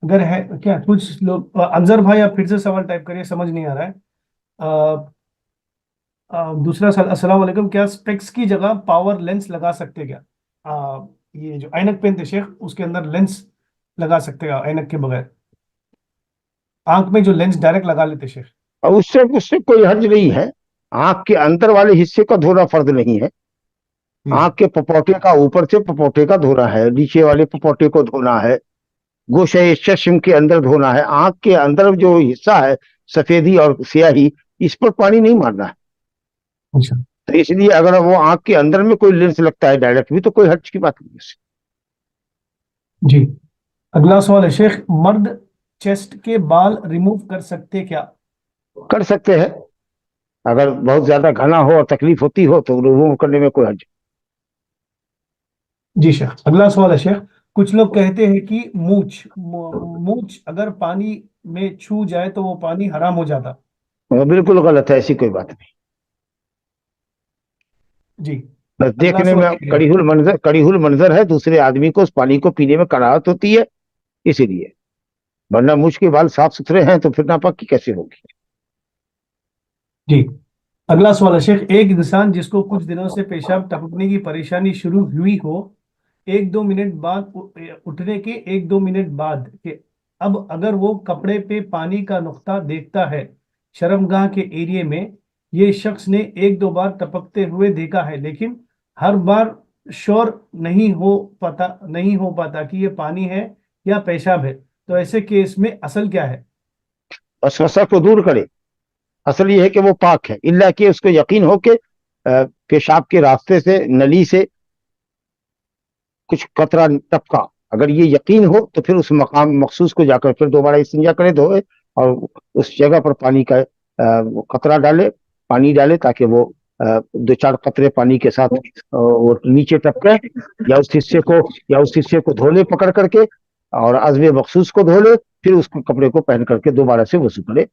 اگر ہے کیا، کچھ لوگ انظر بھائی آپ پھر سے سوال ٹائپ کریے، سمجھ نہیں آ رہا ہے. دوسرا سوال، السلام علیکم، کیا سپیکس کی جگہ پاور لینس لگا سکتے کیا؟ یہ جو اینک پہنتے شیخ اس کے اندر لینس لگا سکتے گا اینک کے بغیر، آنکھ میں جو لینس ڈائریکٹ لگا لیتے شیخ؟ اور اس سے کوئی حرج نہیں ہے. آنکھ کے اندر والے حصے کا دھونا فرض نہیں ہے. آنکھ کے پپوٹے کا اوپر سے پپوٹے کا دھونا ہے، نیچے والے پپوٹے کو دھونا ہے، گوشے چشم کے اندر دھونا ہے. آنکھ کے اندر جو حصہ ہے سفیدی اور سیاہی، اس پر پانی نہیں مارنا ہے. تو اس لیے اگر وہ آنکھ کے اندر میں کوئی لینس لگتا ہے ڈائریکٹ بھی تو کوئی حرج کی بات نہیں ہے. جی اگلا سوال ہے شیخ، مرد چیسٹ کے بال ریموو کر سکتے کیا؟ کر سکتے ہیں اگر بہت زیادہ گھنا ہو اور تکلیف ہوتی ہو تو وہ کرنے میں کوئی حرج. جی شیخ اگلا سوال ہے شیخ، کچھ لوگ کہتے ہیں کہ مونچھ اگر پانی میں چھو جائے تو وہ پانی حرام ہو جاتا. وہ بالکل غلط ہے، ایسی کوئی بات نہیں. جی بس اگلا دیکھنے میں سوال ہے کڑی المنظر ہے، دوسرے آدمی کو اس پانی کو پینے میں کراہت ہوتی ہے اسی لیے، ورنہ مجھ کے بال صاف ستھرے ہیں تو پھر ناپاکی کیسے ہوگی. جی اگلا سوال ہے شیخ، ایک انسان جس کو کچھ دنوں سے پیشاب ٹپکنے کی پریشانی شروع ہوئی ہو، ایک دو منٹ بعد اٹھنے کے ایک دو منٹ بعد کہ اب اگر وہ کپڑے پہ پانی کا نقطہ دیکھتا ہے شرمگاہ کے ایریے میں، یہ شخص نے ایک دو بار ٹپکتے ہوئے دیکھا ہے لیکن ہر بار شور نہیں ہو پاتا کہ یہ پانی ہے یا پیشاب ہے، تو ایسے کیس میں اصل کیا ہے؟ وسوسہ کو دور کرے. اصل یہ ہے کہ وہ پاک ہے، الا کہ اس کو یقین ہو کہ پیشاب کے راستے سے نلی سے کچھ قطرہ ٹپکا. اگر یہ یقین ہو تو پھر اس مقام مخصوص کو جا کر پھر دوبارہ استنجا کرے، دھوئے اور اس جگہ پر پانی کا قطرہ ڈالے، پانی ڈالے تاکہ وہ دو چار قطرے پانی کے ساتھ وہ نیچے ٹپکے، یا اس حصے کو دھو لے پکڑ کر کے اور عضو مخصوص کو دھو لے، پھر اس کو کپڑے کو پہن کر کے دوبارہ سے وضو کرے.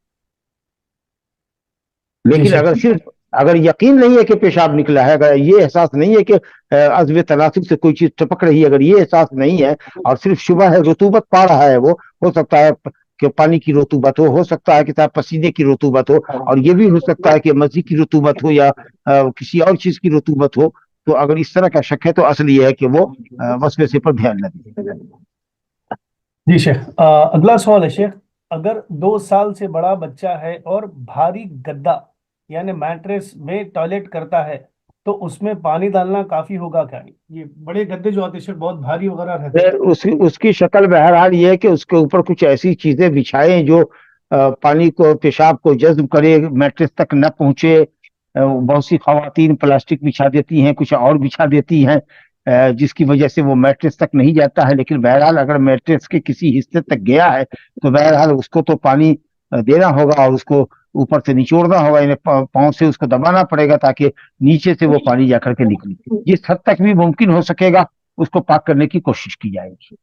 لیکن اگر یقین نہیں ہے کہ پیشاب نکلا ہے، اگر یہ احساس نہیں ہے کہ عضو تناسب سے کوئی چیز ٹپک رہی ہے، اگر یہ احساس نہیں ہے اور صرف شبہ ہے رطوبت پا رہا ہے، وہ ہو سکتا ہے کہ پانی کی رطوبت ہو سکتا ہے کہ پسینے کی رطوبت ہو، اور یہ بھی ہو سکتا ہے کہ مزی کی رطوبت ہو یا کسی اور چیز کی رطوبت ہو. تو اگر اس طرح کا شک ہے تو اصل یہ ہے کہ وہ وسوسے پر دھیان نہ دے. جی شیخ اگلا سوال ہے شیخ، اگر 2 سال سے بڑا بچہ ہے اور بھاری گدا یعنی میٹریس میں ٹوائلٹ کرتا ہے تو اس میں پانی ڈالنا کافی ہوگا کیا؟ یہ بڑے گدے جو آتے ہیں شیخ بہت بھاری وغیرہ رہتے ہیں. اس کی شکل بہرحال یہ ہے کہ اس کے اوپر کچھ ایسی چیزیں بچھائیں جو پانی کو پیشاب کو جذب کرے، میٹرس تک نہ پہنچے. بہت سی خواتین پلاسٹک بچھا دیتی ہیں، کچھ اور بچھا دیتی ہیں جس کی وجہ سے وہ میٹرس تک نہیں جاتا ہے. لیکن بہرحال اگر میٹرس کے کسی حصے تک گیا ہے تو بہرحال اس کو تو پانی دینا ہوگا اور اس کو اوپر سے نچوڑنا ہوگا، یعنی پاؤں سے اس کو دبانا پڑے گا تاکہ نیچے سے وہ پانی جا کر کے نکلے. جس حد تک بھی ممکن ہو سکے گا اس کو پاک کرنے کی کوشش کی جائے گی.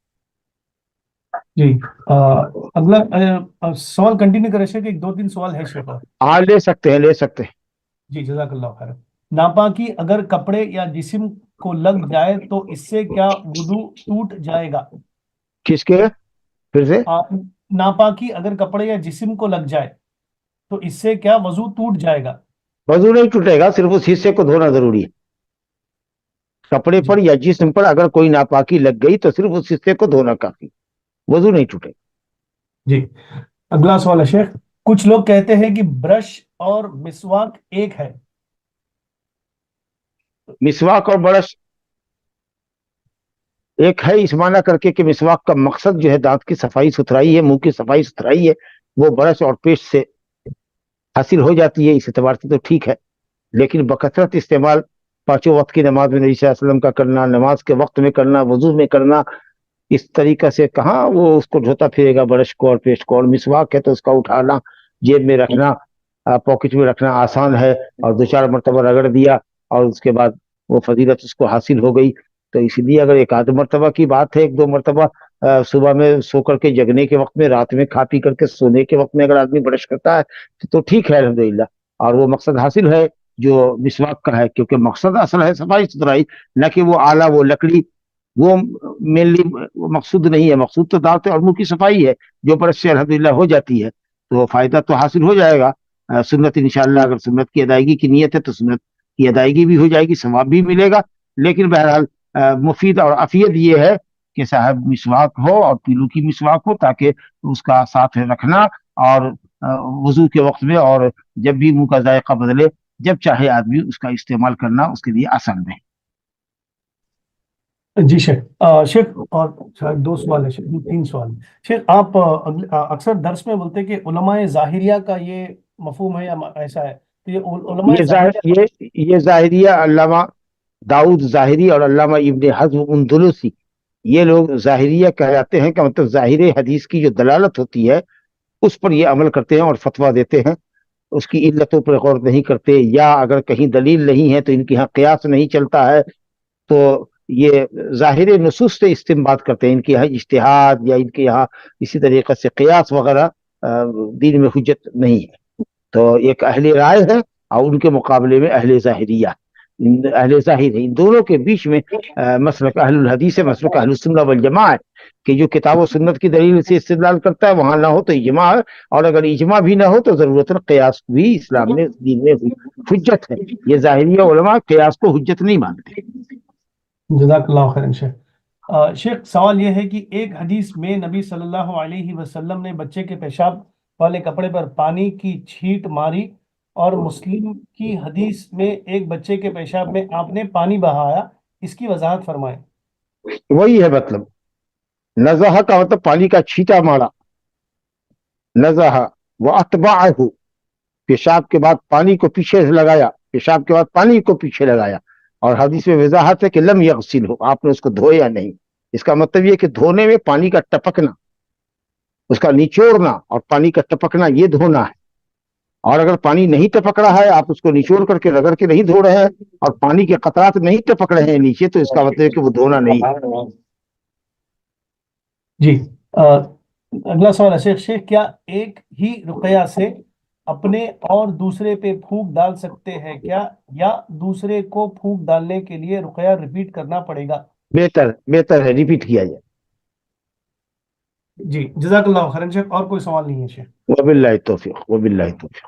جی اگلا سوال کنٹینیو کرے شیخ، ایک 2-3 سوال ہے شیخ. ہاں لے سکتے ہیں. جی جزاک اللہ خیر. ناپاکی اگر کپڑے یا جسم کو لگ جائے تو اس سے کیا وضو ٹوٹ جائے گا؟ کس کے؟ پھر سے. ناپاکی اگر کپڑے یا جسم کو لگ جائے تو اس سے کیا وضو ٹوٹ جائے گا؟ وضو نہیں ٹوٹے گا، صرف اس حصے کو دھونا ضروری ہے. کپڑے پر یا جسم پر اگر کوئی ناپاکی لگ گئی تو صرف اس حصے کو دھونا کافی، وضو نہیں ٹوٹے گا. جی اگلا سوال ہے شیخ، کچھ لوگ کہتے ہیں کہ برش اور مسواک ایک ہے. مسواک اور برش ایک ہے اس معنی کر کے کہ مسواک کا مقصد جو ہے دانت کی صفائی ستھرائی ہے، منہ کی صفائی ستھرائی ہے، وہ برش اور پیسٹ سے حاصل ہو جاتی ہے. اس اعتبار سے تو ٹھیک ہے. لیکن بکثرت استعمال پانچوں وقت کی نماز میں نبی صلی اللہ علیہ وسلم کا کرنا، نماز کے وقت میں کرنا، وضو میں کرنا، اس طریقہ سے کہاں وہ اس کو دھوتا پھرے گا برش کو اور پیسٹ کو. اور مسواک ہے تو اس کا اٹھانا، جیب میں رکھنا، پاکٹ میں رکھنا آسان ہے، اور 2-4 مرتبہ رگڑ دیا اور اس کے بعد وہ فضیلت اس کو حاصل ہو گئی. تو اس لیے اگر 1-2 مرتبہ کی بات ہے، 1-2 مرتبہ صبح میں سو کر کے جگنے کے وقت میں، رات میں کھا پی کر کے سونے کے وقت میں اگر آدمی برش کرتا ہے تو ٹھیک ہے الحمدللہ، اور وہ مقصد حاصل ہے جو مسواک کا ہے. کیونکہ مقصد اصل ہے صفائی ستھرائی، نہ کہ وہ آلہ، وہ لکڑی، وہ مینلی مقصود نہیں ہے. مقصود تو دانت اور منہ کی صفائی ہے جو برش سے الحمدللہ ہو جاتی ہے. تو فائدہ تو حاصل ہو جائے گا. سنت انشاءاللہ اگر سنت کی ادائیگی کی نیت ہے تو سنت کی ادائیگی بھی ہو جائے گی، ثواب بھی ملے گا. لیکن بہرحال مفید اور افید یہ ہے کہ صاحب مسواک ہو اور پیلو کی مسواک ہو، تاکہ اس کا ساتھ رکھنا اور وضو کے وقت میں اور جب بھی منہ کا ذائقہ بدلے، جب چاہے آدمی اس کا استعمال کرنا اس کے لیے آسان رہے. جی شیخ اور 2 سوال ہے شیخ، 3 سوال. شیخ آپ اکثر درس میں بولتے کہ علماء ظاہریہ کا یہ مفہوم ہے یا ایسا ہے तो ये उलमा ये ज़ाहिरिया अल्लामा दाऊद ज़ाहिरी और अल्लामा इब्न हज़्म उंदुलुसी, ये लोग ज़ाहिरिया कहलाते हैं। का मतलब ज़ाहिर हदीस की जो दलालत होती है उस पर ये अमल करते हैं और फतवा देते हैं, उसकी इल्लतों पर गौर नहीं करते, या अगर कहीं दलील नहीं है तो इनके यहाँ क़ियास नहीं चलता है तो ये ज़ाहिर नसूस से इस्तिंबात करते हैं। इनके यहाँ इज्तिहाद या इनके यहाँ इसी तरीके से क़ियास वगैरह दीन में हुज्जत नहीं है। तो एक अहले राय है और उनके मुकाबले में अहले ज़ाहिरिया, अहले ज़ाहिर है। इन दोनों के बीच में मसलक अहलुल हदीस है, मसलक अहलुस सुन्नह वल जमाअह है कि जो किताब व सुन्नत की दलील से इस्तेदलाल करता है वहां ना हो तो इजमा है, और अगर इजमा भी ना हो तो जरूरतन क़ियास भी इस्लाम में दीन में हुज्जत है। ये ज़ाहिरिया उलमा क़ियास को हुज्जत नहीं मानते। जज़ाकल्लाहु खैरन शेख। शेख सवाल यह है कि एक हदीस में नबी सल्लल्लाहु अलैहि वसल्लम ने बच्चे के पेशाब वाले कपड़े पर पानी की छींट मारी, और मुस्लिम की हदीस में एक बच्चे के पेशाब में आपने पानी बहाया, इसकी वजाहत फरमाएं। वही है मतलब, नज़ह का मतलब पानी का छींटा मारा, नज़ह व अतबाअहु, पेशाब के बाद पानी को पीछे से लगाया, पेशाब के बाद पानी को पीछे लगाया। और हदीस में वजाहत है कि लम यग़सिल हो, आपने उसको धोया नहीं। इसका मतलब ये कि धोने में पानी का टपकना, उसका निचोड़ना और पानी का टपकना ये धोना है। और अगर पानी नहीं टपक रहा है, आप उसको निचोड़ करके रगड़ के नहीं धो रहे हैं और पानी के कतरात नहीं टपक रहे हैं नीचे, तो इसका मतलब है कि वो धोना नहीं है। जी अगला सवाल है शेख। शेख क्या एक ही रुकया से अपने और दूसरे पे फूंक डाल सकते हैं क्या, या दूसरे को फूंक डालने के लिए रुकया रिपीट करना पड़ेगा? बेहतर है रिपीट किया जाए। जी जज़ाकल्लाहु खैरन शेख। और कोई सवाल नहीं है शेख? वबिल्लाहि तौफीक, वबिल्लाहि तौफीक।